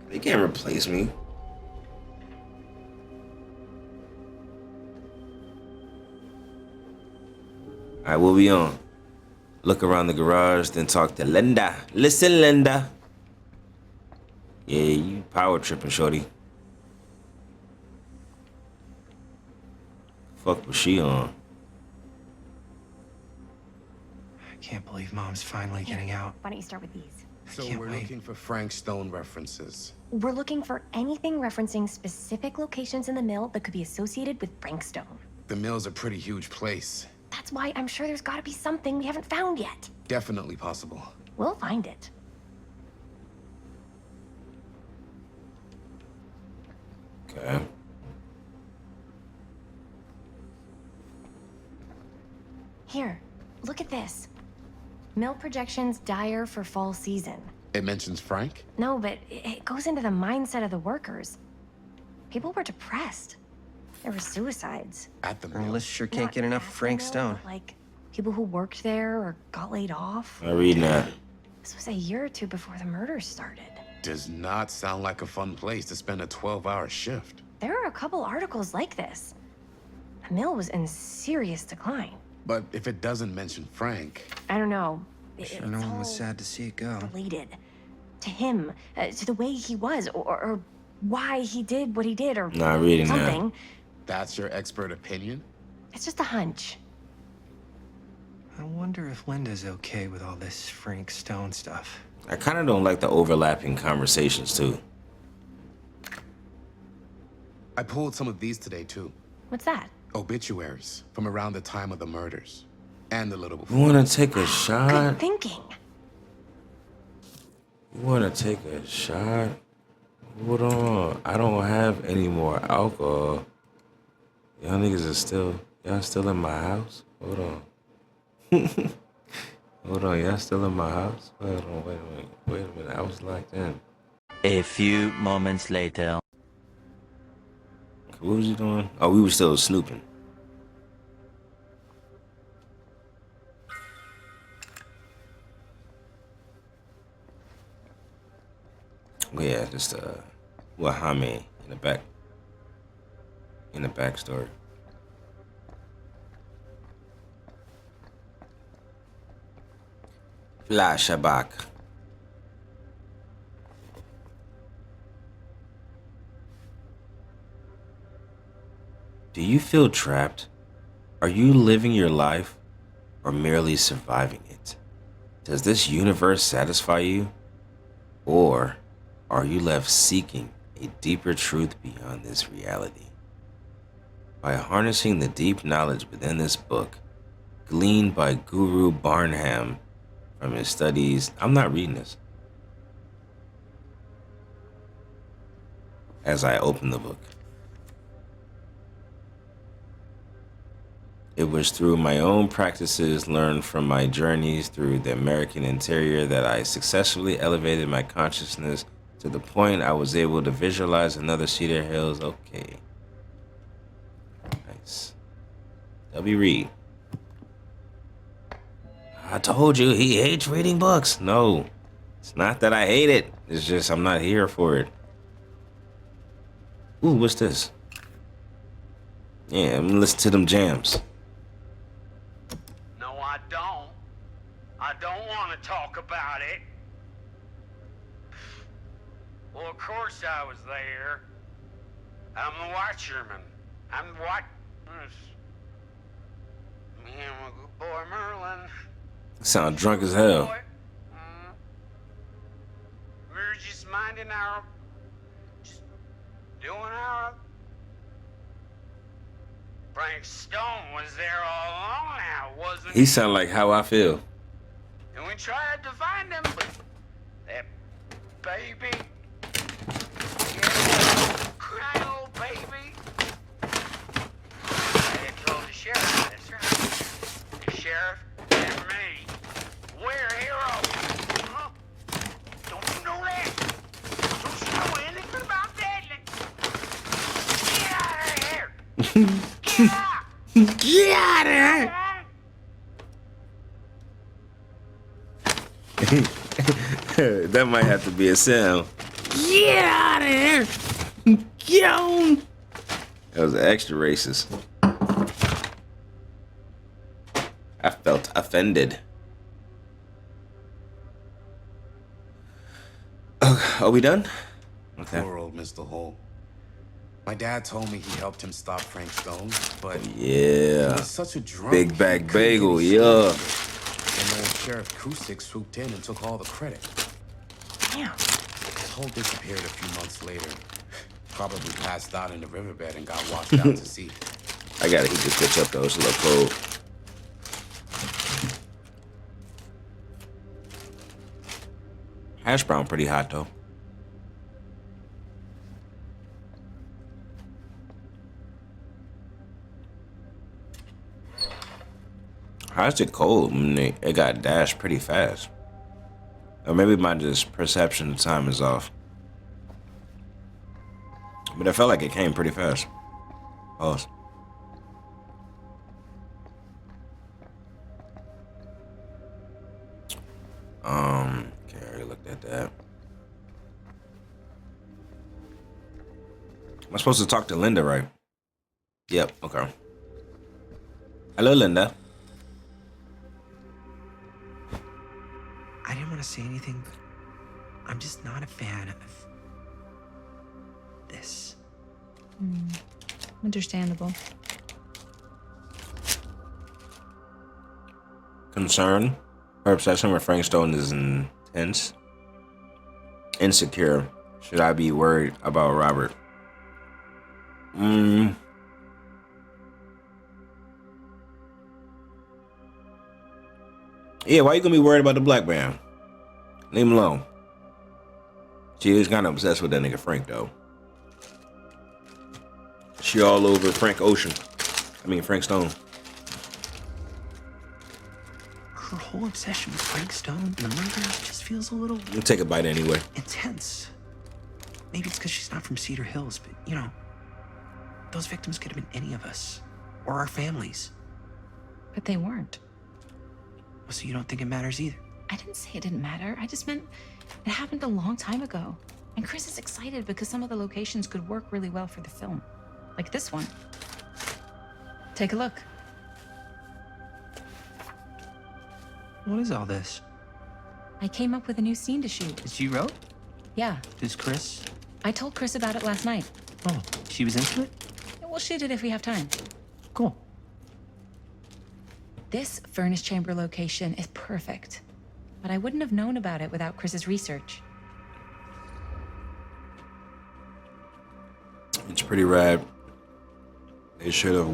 They can't replace me. All right, we'll be on. Look around the garage, then talk to Linda. Listen, Linda. Yeah, you power tripping, shorty. Fuck was she on? I can't believe Mom's finally getting out. Why don't you start with these? So we're looking for Frank Stone references. We're looking for anything referencing specific locations in the mill that could be associated with Frank Stone. The mill's a pretty huge place. That's why I'm sure there's gotta be something we haven't found yet. Definitely possible. We'll find it. Okay. Here, look at this. Mill projections dire for fall season. It mentions Frank? No, but it goes into the mindset of the workers. People were depressed. There were suicides. At the mill. Liz sure can't get enough of Frank Stone. Like, people who worked there or got laid off. I read that. This was a year or two before the murders started. Does not sound like a fun place to spend a 12-hour shift. There are a couple articles like this. The mill was in serious decline. But if it doesn't mention Frank... I don't know. Sure, no one was sad to see it go. Related to him, to the way he was, or why he did what he did, or Not reading that. something. That's your expert opinion? It's just a hunch. I wonder if Linda's okay with all this Frank Stone stuff. I kind of don't like the overlapping conversations too. I pulled some of these today, too. What's that? Obituaries from around the time of the murders. And a little before. You want to take a shot? Good thinking. You want to take a shot? Hold on. I don't have any more alcohol. Y'all niggas are y'all still in my house? Hold on. Hold on, y'all still in my house? Hold on, wait a minute. I was locked in. A few moments later. What was you doing? Oh, we were still snooping. Yeah, just Wahame in the back. In the backstory. Flashback. Do you feel trapped? Are you living your life or merely surviving it? Does this universe satisfy you? Or are you left seeking a deeper truth beyond this reality. By harnessing the deep knowledge within this book, gleaned by Guru Barnham from his studies. I'm not reading this. As I open the book. It was through my own practices learned from my journeys through the American interior that I successfully elevated my consciousness to the point I was able to visualize another Cedar Hills. Okay. Nice. W. Reed. I told you he hates reading books. No, it's not that I hate it. It's just I'm not here for it. Ooh, what's this? Yeah, I'm gonna listen to them jams. No, I don't. I don't want to talk about it. Well, of course I was there. I'm the watcherman. I'm the me and my good boy Merlin. Sound drunk as hell. We were just minding our, just doing our. Frank Stone was there all along now, wasn't he? He sound like how I feel. And we tried to find him, but that baby, yeah, crying old baby. I had told the sheriff, that's right. The sheriff and me. We're heroes. Huh? Don't you know that? Don't you know anything about that? Get out of here! Get out! Get out of here! That might have to be a sound. Get out of here! Get on! That was extra racist. I felt offended. Are we done? Okay. Poor old Mr. Hall. My dad told me he helped him stop Frank Stone, but yeah, he was such a drunk. Big Bag Bagel, yeah. And old Sheriff Cusick swooped in and took all the credit. Damn. Hall disappeared a few months later. Probably passed out in the riverbed and got washed out to sea. I gotta heat this bitch up though, it's a little cold. Hash brown pretty hot though. How's it cold? I mean, it got dashed pretty fast. Or maybe my just perception of time is off. But I felt like it came pretty fast. Pause. Okay, I already looked at that. Am I supposed to talk to Linda, right? Yep, okay. Hello, Linda. I didn't want to say anything, but I'm just not a fan of this. Understandable. Concern. Her obsession with Frank Stone is intense. Insecure. Should I be worried about Robert? Yeah, why you gonna be worried about the black man? Leave him alone. She is kind of obsessed with that nigga Frank, though. She all over Frank Stone. Her whole obsession with Frank Stone and the murder just feels a little... We'll take a bite anyway. Intense. Maybe it's because she's not from Cedar Hills, but, you know, those victims could have been any of us. Or our families. But they weren't. So you don't think it matters either? I didn't say it didn't matter. I just meant it happened a long time ago. And Chris is excited because some of the locations could work really well for the film. Like this one. Take a look. What is all this? I came up with a new scene to shoot. That you wrote? Yeah. Does Chris? I told Chris about it last night. Oh, she was into it? We'll shoot it if we have time. Cool. This furnace chamber location is perfect, but I wouldn't have known about it without Chris's research. pretty rad. They shouldn't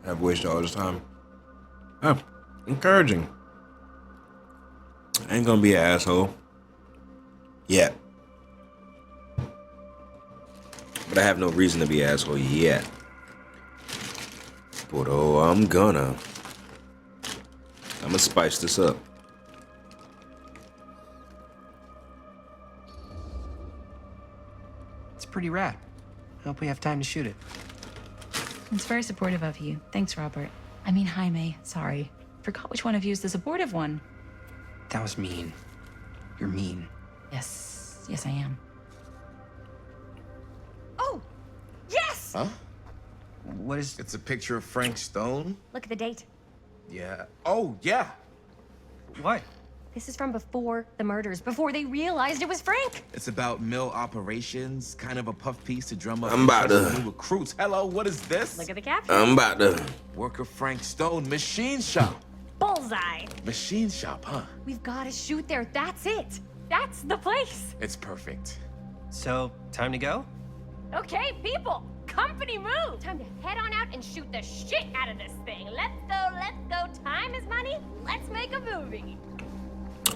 have wasted all this time. Huh. Encouraging. I ain't gonna be an asshole. Yet. But I have no reason to be an asshole yet. But oh, I'm gonna spice this up. It's pretty rad. I hope we have time to shoot it. It's very supportive of you. Thanks, Robert. I mean, Jaime, sorry. Forgot which one of you is the supportive one. That was mean. You're mean. Yes. Yes, I am. Oh! Yes! Huh? What is... It's a picture of Frank Stone? Look at the date. Yeah. Oh, yeah. What? This is from before the murders, before they realized it was Frank. It's about mill operations, kind of a puff piece to drum up I'm about to- new recruits. Hello, what is this? Look at the caption. I'm about to. Worker Frank Stone, machine shop. Bullseye. Machine shop, huh? We've got to shoot there. That's it. That's the place. It's perfect. So, time to go? Okay, people. Company move. Time to head on out and shoot the shit out of this thing. Let's go, let's go. Time is money. Let's make a movie.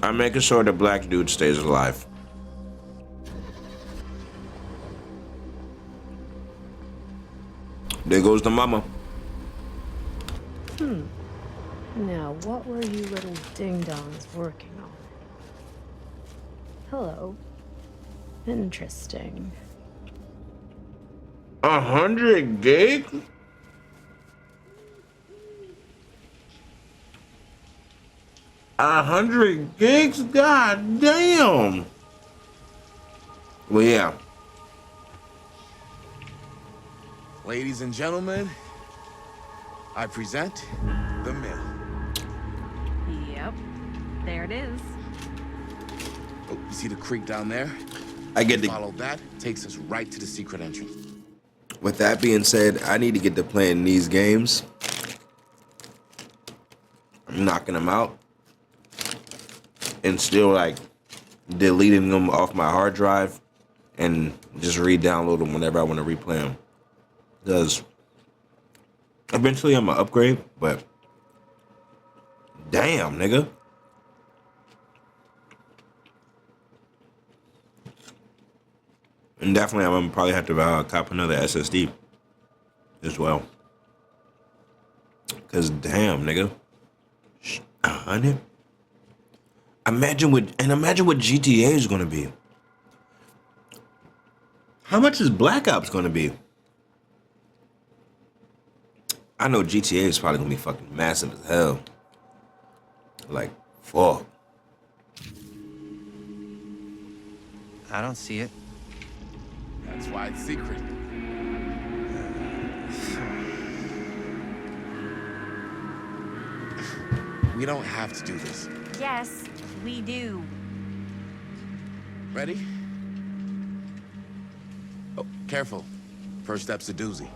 I'm making sure the black dude stays alive. There goes the mama. Now, what were you little ding-dongs working on? Hello. Interesting. 100 gigs? A 100 gigs? God damn. Well, yeah. Ladies and gentlemen, I present the mill. Yep. There it is. Oh, you see the creek down there? I get the. Follow that, takes us right to the secret entrance. With that being said, I need to get to playing these games. I'm knocking them out. And still, like, deleting them off my hard drive. And just re-download them whenever I want to replay them. Because eventually I'm going to upgrade, but damn, nigga. And definitely I'm going to probably have to cop another SSD as well. Because damn, nigga. 100? Imagine what GTA is going to be. How much is Black Ops going to be? I know GTA is probably going to be fucking massive as hell. Like, fuck. I don't see it. That's why it's secret. We don't have to do this. Yes, we do. Ready? Oh, careful. First step's a doozy.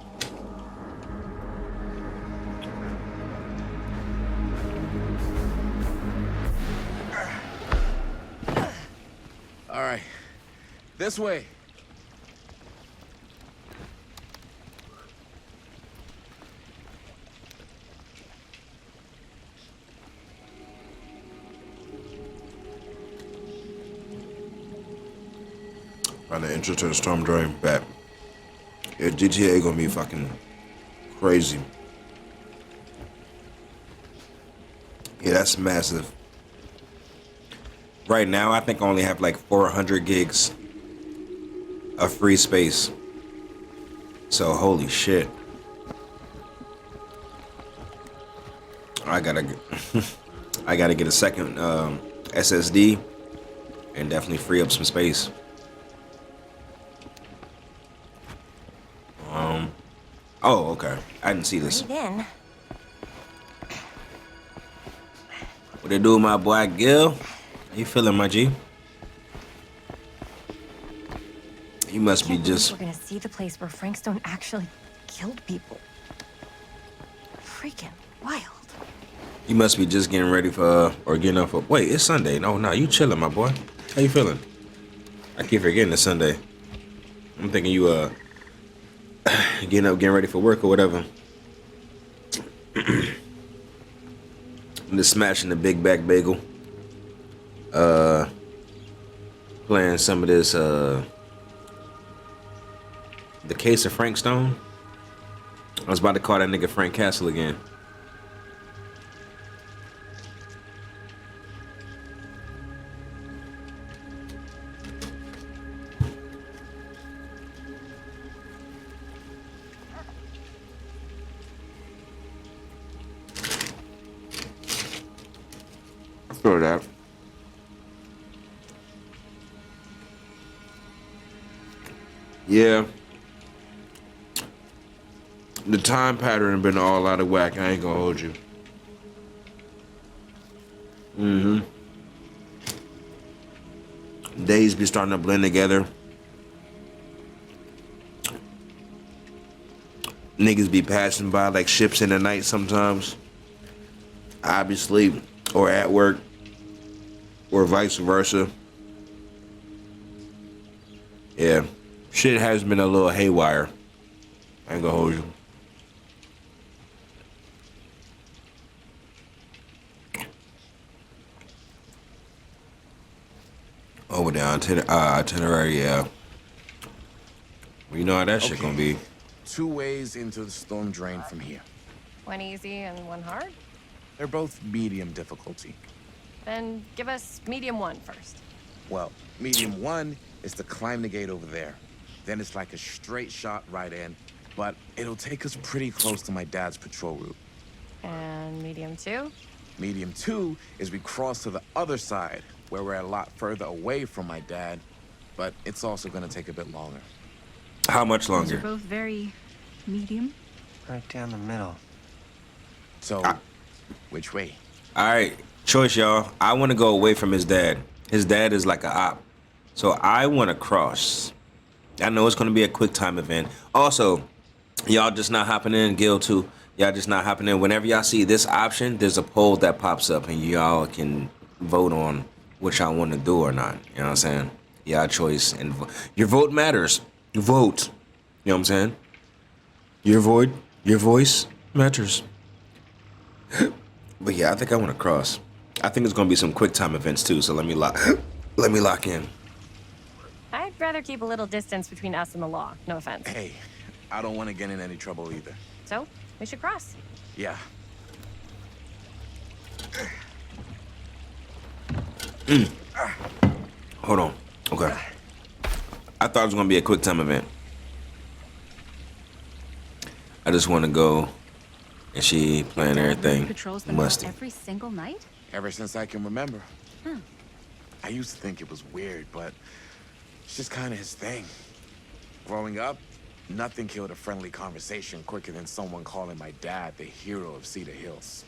All right. This way. Find the entrance to the storm drain back. Yeah, GTA gonna be fucking crazy. Yeah, that's massive. Right now, I think I only have like 400 gigs of free space. So, holy shit. I gotta get a second SSD and definitely free up some space. Oh, okay. I didn't see this. Breathe in. What it do, my boy Gil? How you feeling, my G? You must be just... We're gonna see the place where Frank Stone actually killed people. Freaking wild. You must be just getting ready for, or getting up for... Wait, it's Sunday. No, you chilling, my boy. How you feeling? I keep forgetting it's Sunday. I'm thinking you getting up, getting ready for work or whatever. I'm just smashing the Big Back Bagel. Playing some of this The Case of Frank Stone. I was about to call that nigga Frank Castle again. I feel that. Yeah. The time pattern been all out of whack. I ain't gonna hold you. Days be starting to blend together. Niggas be passing by like ships in the night sometimes. I be asleep or at work or vice versa. Yeah. Shit has been a little haywire. I ain't gonna hold you. Over the itinerary, yeah. Well, you know how that shit gonna be. 2 ways into the storm drain from here. One easy and one hard? They're both medium difficulty. Then give us medium 1 first. Well, medium 1 is to climb the gate over there. Then it's like a straight shot right in, but it'll take us pretty close to my dad's patrol route. And medium 2? Medium 2 is we cross to the other side, where we're a lot further away from my dad, but it's also gonna take a bit longer. How much Those longer? are both very medium. Right down the middle. So, which way? All right, choice, y'all. I want to go away from his dad. His dad is like a op, so I want to cross. I know it's gonna be a quick time event. Also, y'all just not hopping in, Gil too. Y'all just not hopping in. Whenever y'all see this option, there's a poll that pops up, and y'all can vote on what y'all want to do or not. You know what I'm saying? Y'all choice and your vote matters. Your vote. You know what I'm saying? Your voice matters. But yeah, I think I want to cross. I think it's gonna be some quick time events too. So let me lock in. I'd rather keep a little distance between us and the law. No offense. Hey, I don't want to get in any trouble either. So, we should cross. Yeah. Hold on. Okay. I thought it was gonna be a quick time event. I just want to go, and she playing everything. Patrols the mall Musty. every single night? Ever since I can remember. Huh. I used to think it was weird, but it's just kind of his thing. Growing up, nothing killed a friendly conversation quicker than someone calling my dad the hero of Cedar Hills.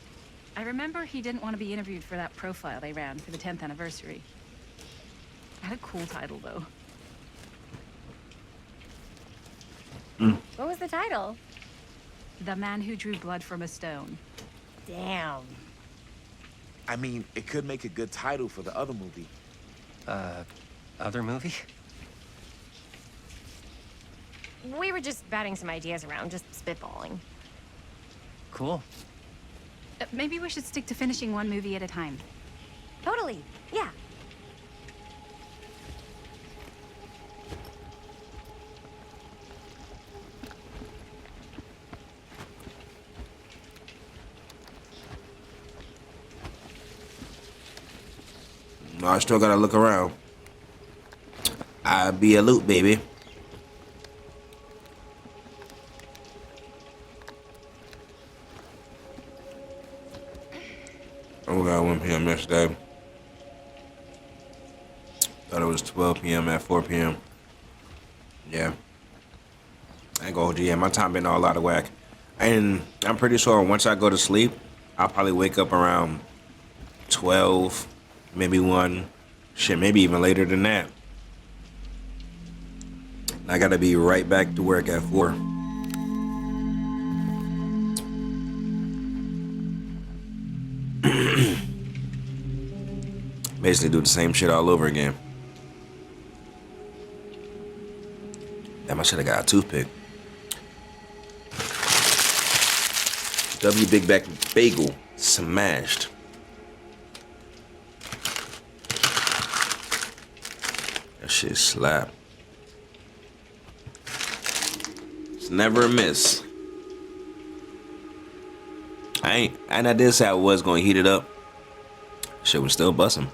I remember he didn't want to be interviewed for that profile they ran for the 10th anniversary. Had a cool title, though. What was the title? The Man Who Drew Blood from a Stone. Damn. I mean, it could make a good title for the other movie. Other movie? We were just batting some ideas around, just spitballing. Cool. Maybe we should stick to finishing one movie at a time. Totally. Yeah. No, I still gotta look around. I be a loot, baby. Oh, we got 1 p.m. yesterday. Thought it was 12 p.m. at 4 p.m. Yeah. I ain't gonna hold you. Yeah, my time been all out of whack. And I'm pretty sure once I go to sleep, I'll probably wake up around 12, maybe 1. Shit, maybe even later than that. I gotta be right back to work at 4. Basically do the same shit all over again. Damn, I should have got a toothpick. W Big Back Bagel smashed. That shit slap. It's never a miss. I did say I was gonna heat it up. Shit was still busting.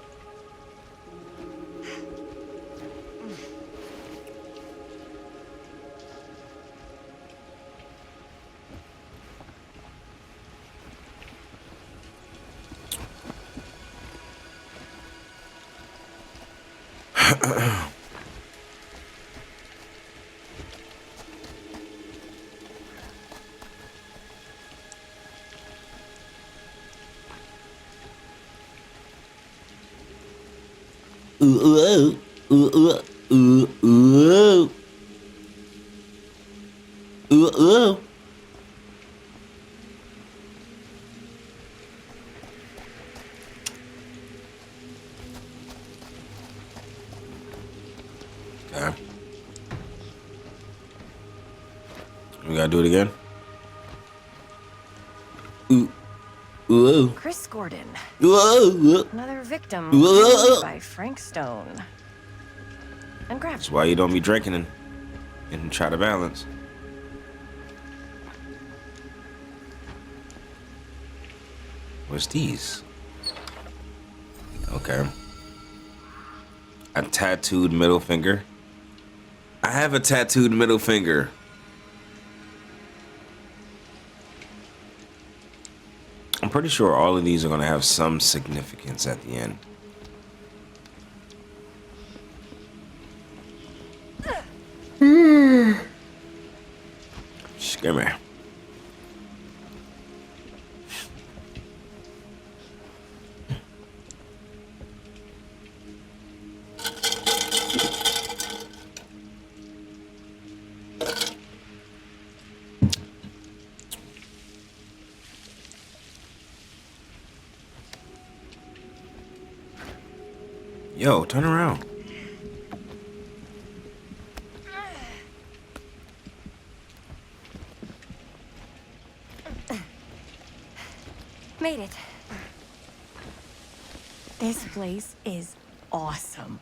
Okay. We gotta do it again. Chris Gordon. Whoa. Another victim Whoa. by Frank Stone. And grab. That's why you don't be drinking and try to balance. What's these? Okay. A tattooed middle finger. I have a tattooed middle finger. I'm pretty sure all of these are going to have some significance at the end. Scare me. Yo, turn around. Made it. This place is awesome.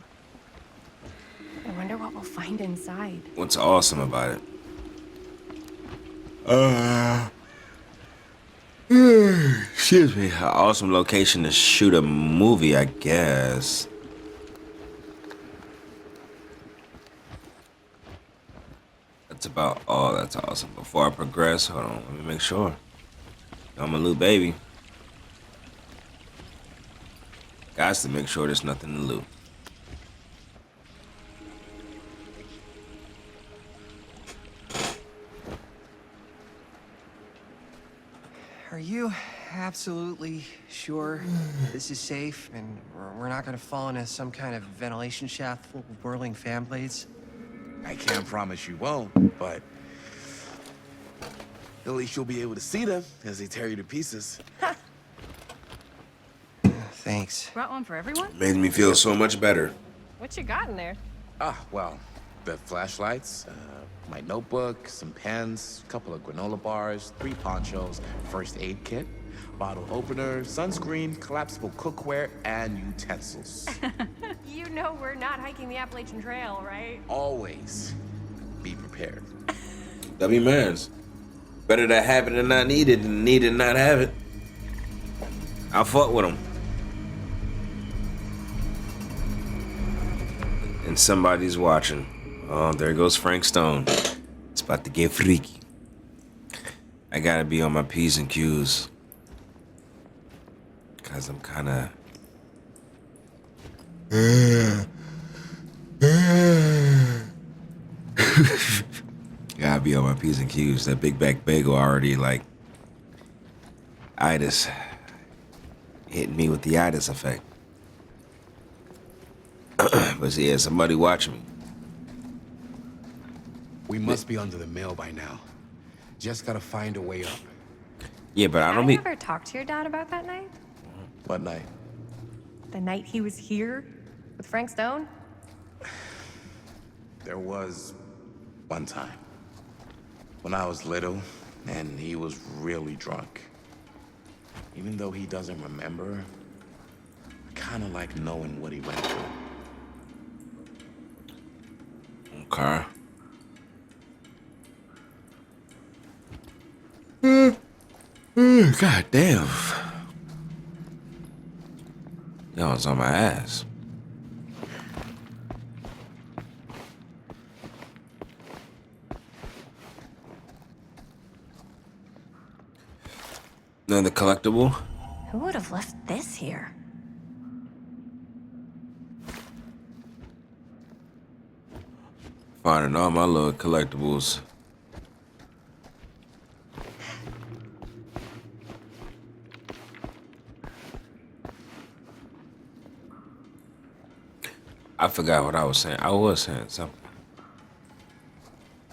I wonder what we'll find inside. What's awesome about it? Excuse me. An awesome location to shoot a movie, I guess. That's about all. That's awesome. Before I progress, hold on. Let me make sure. I'm a little baby. Guys, to make sure there's nothing to loot. Are you absolutely sure this is safe and we're not gonna fall into some kind of ventilation shaft full of whirling fan blades? I can't promise you won't, but at least you'll be able to see them as they tear you to pieces. Thanks. Brought one for everyone? Made me feel so much better. What you got in there? Well, the flashlights, my notebook, some pens, a couple of granola bars, 3 ponchos, first aid kit, bottle opener, sunscreen, collapsible cookware, and utensils. You know we're not hiking the Appalachian Trail, right? Always be prepared. W mans. Better to have it and not need it than need it and not have it. I'll fuck with them. And somebody's watching. Oh, there goes Frank Stone. It's about to get freaky. I gotta be on my P's and Q's. Cause I'm kinda... Gotta be on my P's and Q's. That Big Back Bagel already, like... itis. Hitting me with the itis effect. But yeah, somebody watching me. We must be under the mill by now. Just gotta find a way up. Yeah, but I don't Have you be... ever talked to your dad about that night? What night? The night he was here with Frank Stone? There was One time. When I was little, and he was really drunk. Even though he doesn't remember, I kind of like knowing what he went through. Okay. God damn. Y'all was on my ass. Another collectible? Who would have left this here? Finding all my little collectibles. I forgot what I was saying. I was saying something.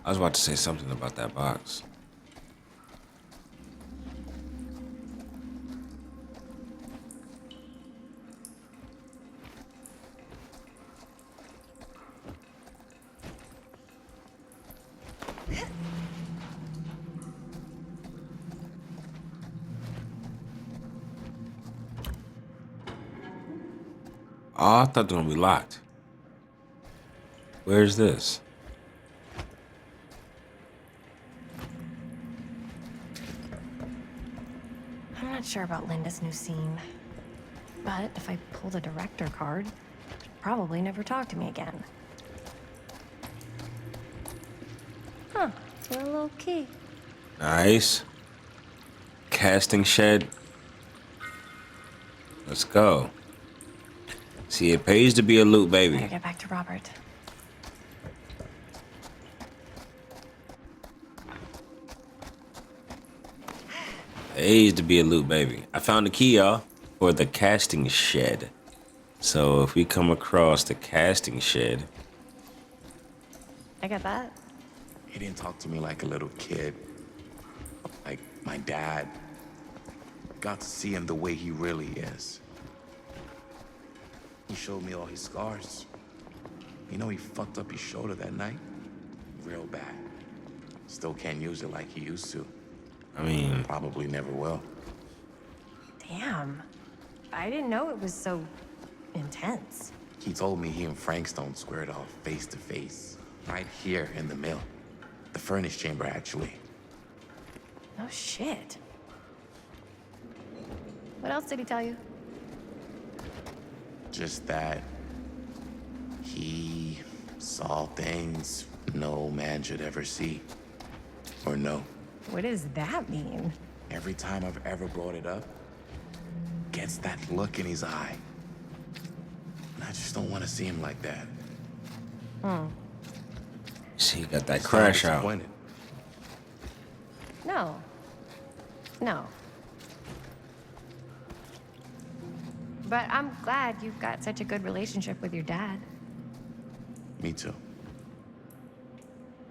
I was about to say something about that box. Oh, I thought it was gonna be locked. Where's this? I'm not sure about Linda's new scene. But if I pull the director card, she'll probably never talk to me again. Huh, a little key. Nice. Casting shed. Let's go. See, it pays to be a loot baby. Better get back to Robert. Pays to be a loot baby. I found the key, y'all, for the casting shed. So if we come across the casting shed, I got that. He didn't talk to me like a little kid. Like my dad. Got to see him the way he really is. He showed me all his scars. You know he fucked up his shoulder that night? Real bad. Still can't use it like he used to. I mean... Probably never will. Damn. I didn't know it was so intense. He told me he and Frankstone squared off face to face. Right here in the mill. The furnace chamber, actually. Oh, shit. What else did he tell you? Just that he saw things no man should ever see or know. What does that mean? Every time I've ever brought it up, gets that look in his eye. And I just don't want to see him like that. see, you got that crash out. No. No. But I'm glad you've got such a good relationship with your dad. Me too.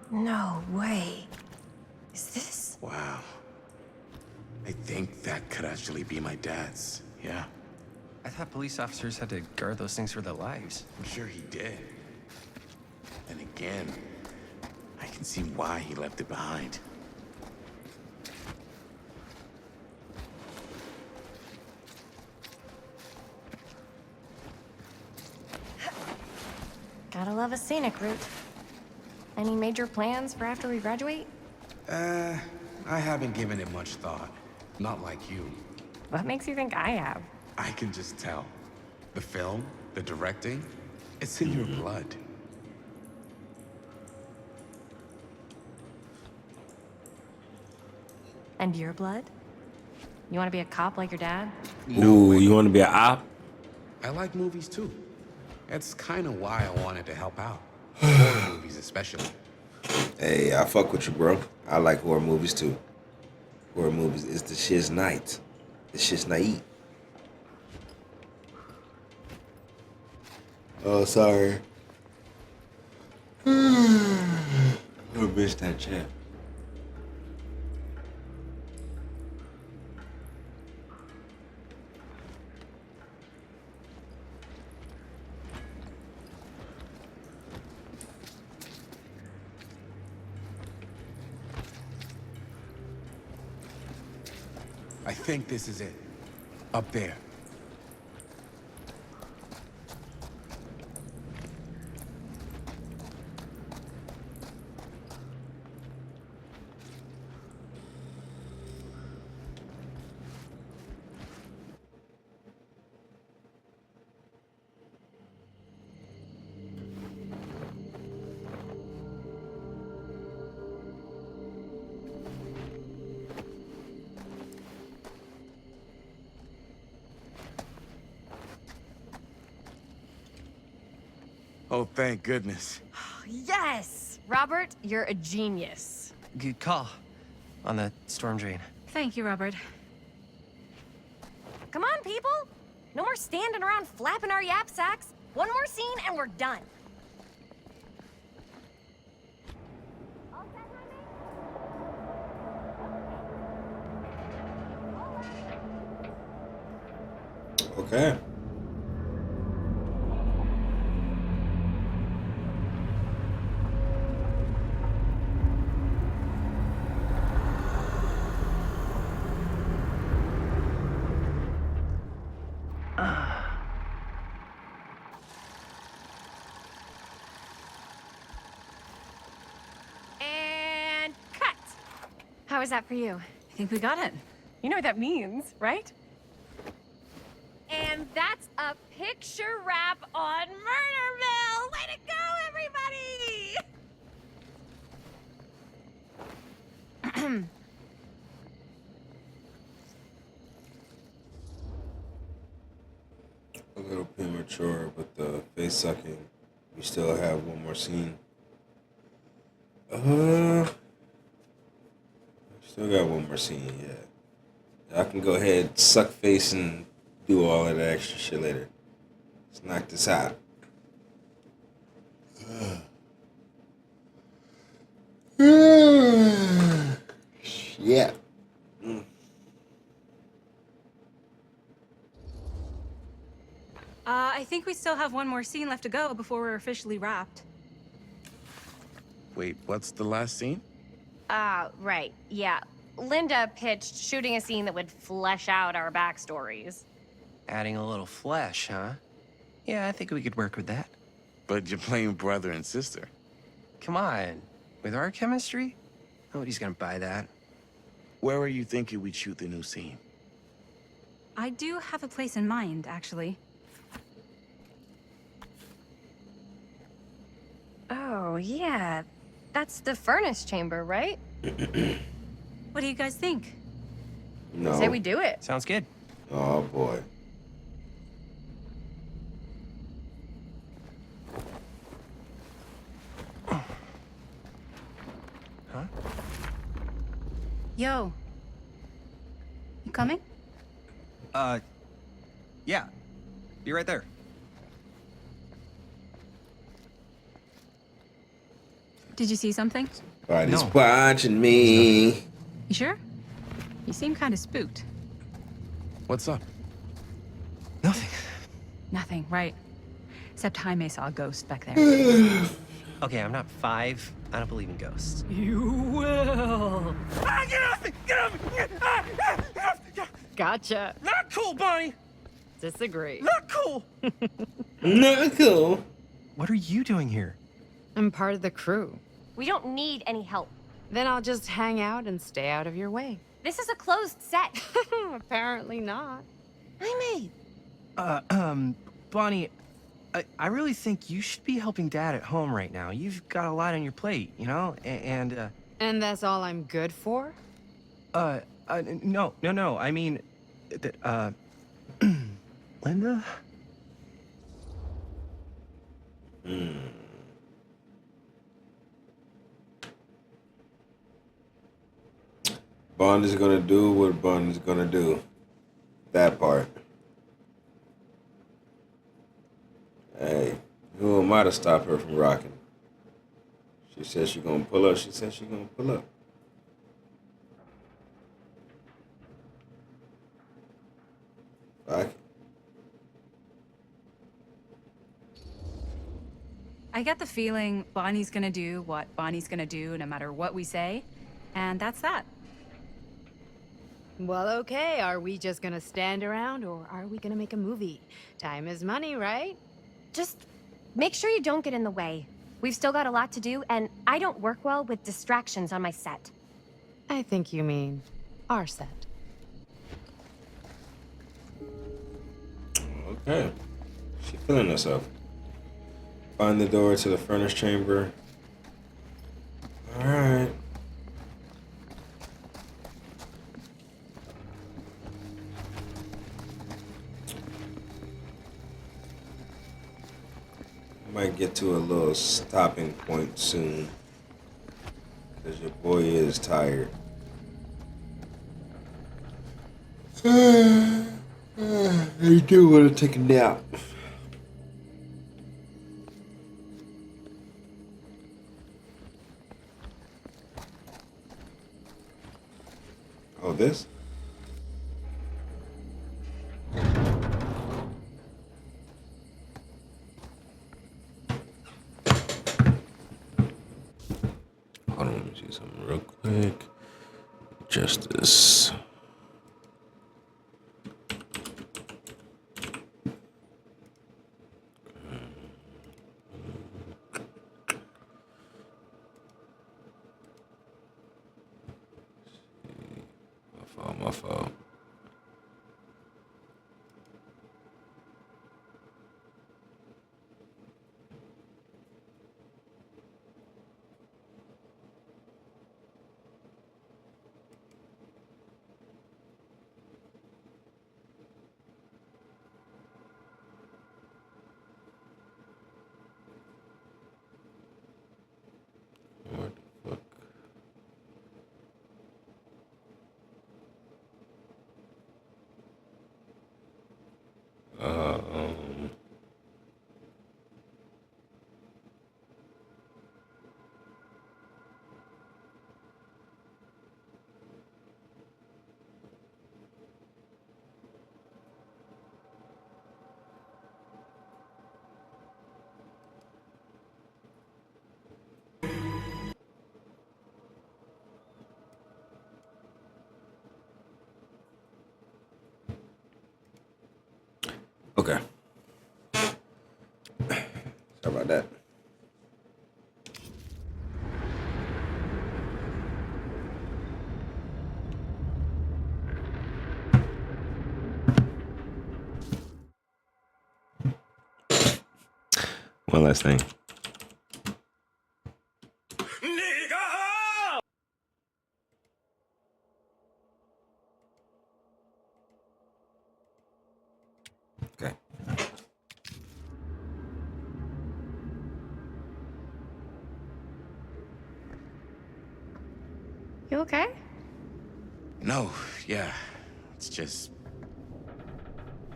No way. Is this? Wow. I think that could actually be my dad's. Yeah. I thought police officers had to guard those things for their lives. I'm sure he did. And again, I can see why he left it behind. Gotta love a scenic route. Any major plans for after we graduate? I haven't given it much thought. Not like you. What makes you think I have? I can just tell. The film, the directing, it's in your blood. And your blood? You want to be a cop like your dad? Ooh, you want to be an op? I like movies too. That's kind of why I wanted to help out. Horror movies especially. Hey, I fuck with you, bro. I like horror movies too. Horror movies is the shit's night. The shit's night. Oh, sorry. I missed that chat. I think this is it. Up there. Oh, thank goodness. Yes! Robert, you're a genius. Good call on the storm drain. Thank you, Robert. Come on, people! No more standing around flapping our yap sacks. One more scene and we're done. Okay. And cut! How was that for you? I think we got it. You know what that means, right? And that's a picture wrap on Murderville! Way to go, everybody! A little premature with the face sucking. We still have one more scene. Still got one more scene, yeah. I can go ahead, suck face, and do all of that extra shit later. Let's knock this out. Yeah. I think we still have one more scene left to go before we're officially wrapped. Wait, what's the last scene? Right, yeah. Linda pitched shooting a scene that would flesh out our backstories. Adding a little flesh, huh? Yeah, I think we could work with that. But you're playing brother and sister. Come on. With our chemistry? Nobody's gonna buy that. Where are you thinking we'd shoot the new scene? I do have a place in mind, actually. Oh, yeah. That's the furnace chamber, right? What do you guys think? No. Say we do it. Sounds good. Oh boy. Huh? Yo. You coming? Yeah. Be right there. Did you see something? Body's watching me. You sure? You seem kind of spooked. What's up? Nothing, right. Except Jaime saw a ghost back there. Okay, I'm not 5. I don't believe in ghosts. You will. Ah, get off me! Get off me! Get off me! Gotcha. Not cool, Bonnie! Disagree. Not cool! Not cool. What are you doing here? I'm part of the crew. We don't need any help. Then I'll just hang out and stay out of your way. This is a closed set. Apparently not. Jaime! Bonnie, I really think you should be helping Dad at home right now. You've got a lot on your plate, you know? And that's all I'm good for? No. I mean, Linda? Bond is gonna do what Bond is gonna do. That part. Hey, who am I to stop her from rocking? She said she gonna pull up. She said she gonna pull up. Fuck it. I get the feeling Bonnie's gonna do what Bonnie's gonna do no matter what we say, and that's that. Well, okay. Are we just gonna stand around or are we gonna make a movie? Time is money, right? Just make sure you don't get in the way. We've still got a lot to do, and I don't work well with distractions on my set. I think you mean our set. Okay. She feeling herself. Find the door to the furnace chamber. Alright. Might get to a little stopping point soon. Because your boy is tired. I do want to take a nap. Oh, this? Hold on, let me see something real quick. Justice. My fault. What the fuck? Okay. Sorry about that. One last thing. Okay. You okay? No, yeah. It's just...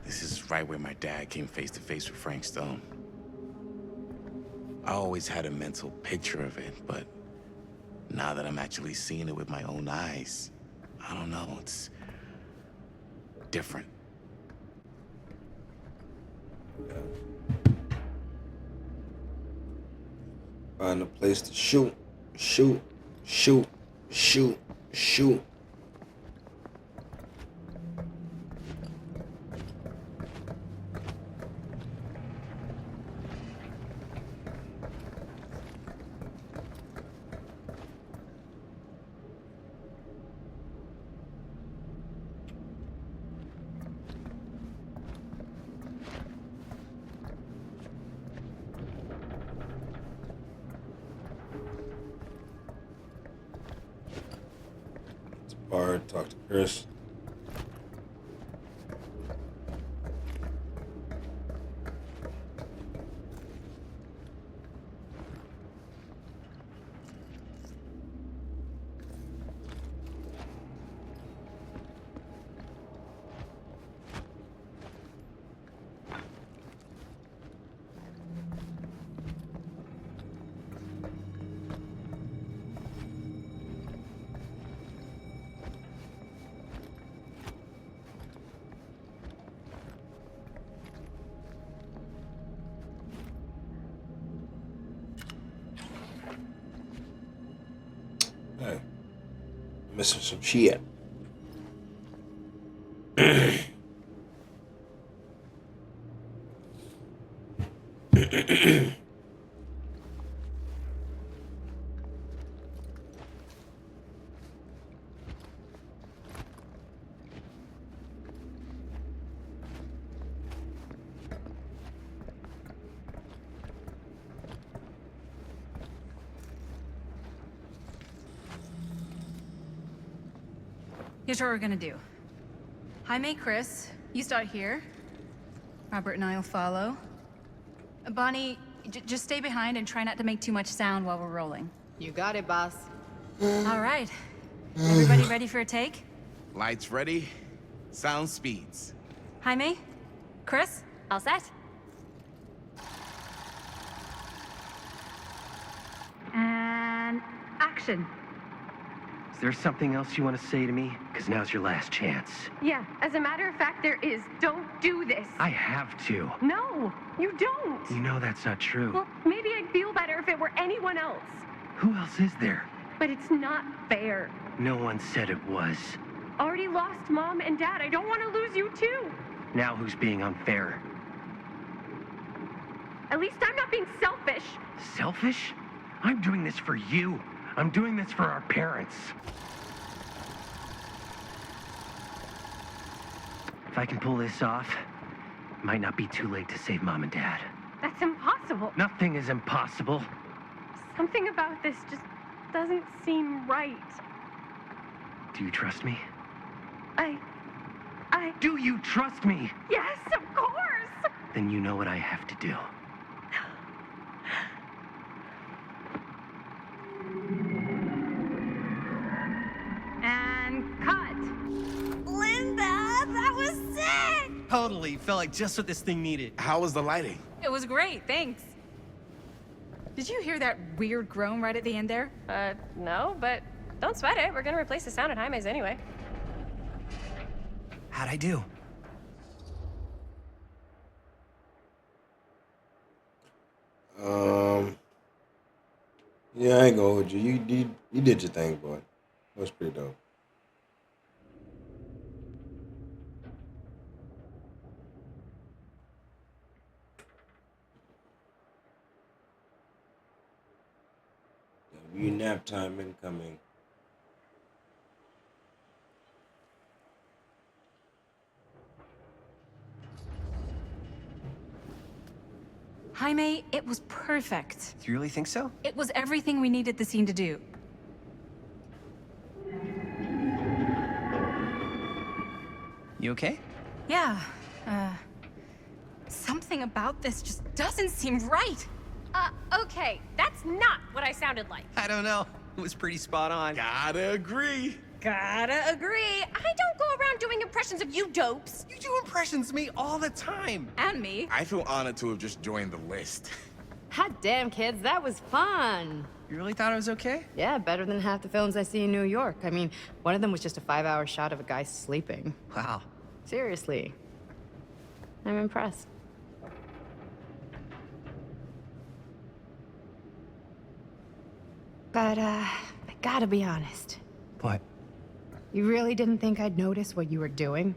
This is right where my dad came face to face with Frank Stone. I always had a mental picture of it, but now that I'm actually seeing it with my own eyes, I don't know, it's different. Find a place to shoot, shoot, shoot, shoot, shoot. Bard, talk to Chris. Hey, missing some shit. Here's what we're gonna do. Jaime, Chris, you start here. Robert and I'll follow. Bonnie, just stay behind and try not to make too much sound while we're rolling. You got it, boss. All right. Everybody ready for a take? Lights ready. Sound speeds. Jaime? Chris? All set? And action. Is there something else you want to say to me? Because now's your last chance. Yeah, as a matter of fact, there is. Don't do this. I have to. No, you don't. You know that's not true. Well, maybe I'd feel better if it were anyone else. Who else is there? But it's not fair. No one said it was. Already lost Mom and Dad. I don't want to lose you too. Now who's being unfair? At least I'm not being selfish. Selfish? I'm doing this for you. I'm doing this for our parents. If I can pull this off, it might not be too late to save Mom and Dad. That's impossible. Nothing is impossible. Something about this just doesn't seem right. Do you trust me? I... Do you trust me? Yes, of course! Then you know what I have to do. And cut. Linda, that was sick! Totally. Felt like just what this thing needed. How was the lighting? It was great, thanks. Did you hear that weird groan right at the end there? No, but don't sweat it. We're gonna replace the sound at Jaime's anyway. How'd I do? Yeah, I ain't gonna hold you. You did your thing, boy. That was pretty dope. You nap time incoming. Jaime, it was perfect. Do you really think so? It was everything we needed the scene to do. You okay? Yeah, something about this just doesn't seem right. Okay, that's not what I sounded like. I don't know. It was pretty spot on. Gotta agree. Gotta agree. I don't go around doing impressions of you dopes. You do impressions of me all the time. And me. I feel honored to have just joined the list. Hot damn, kids, that was fun. You really thought I was okay? Yeah, better than half the films I see in New York. I mean, one of them was just a 5-hour shot of a guy sleeping. Wow. Seriously. I'm impressed. But, I gotta be honest. What? You really didn't think I'd notice what you were doing?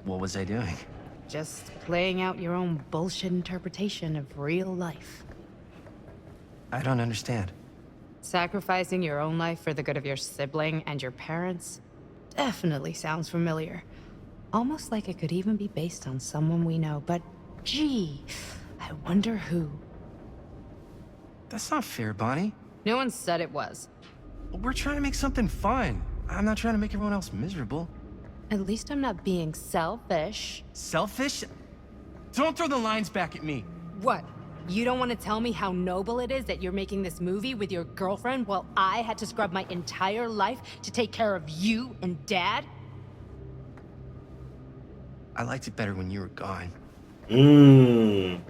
What was I doing? Just playing out your own bullshit interpretation of real life. I don't understand. Sacrificing your own life for the good of your sibling and your parents definitely sounds familiar. Almost like it could even be based on someone we know, but gee, I wonder who. That's not fair, Bonnie. No one said it was. We're trying to make something fun. I'm not trying to make everyone else miserable. At least I'm not being selfish. Selfish? Don't throw the lines back at me. What? You don't want to tell me how noble it is that you're making this movie with your girlfriend while I had to scrub my entire life to take care of you and Dad? I liked it better when you were gone. Mmm.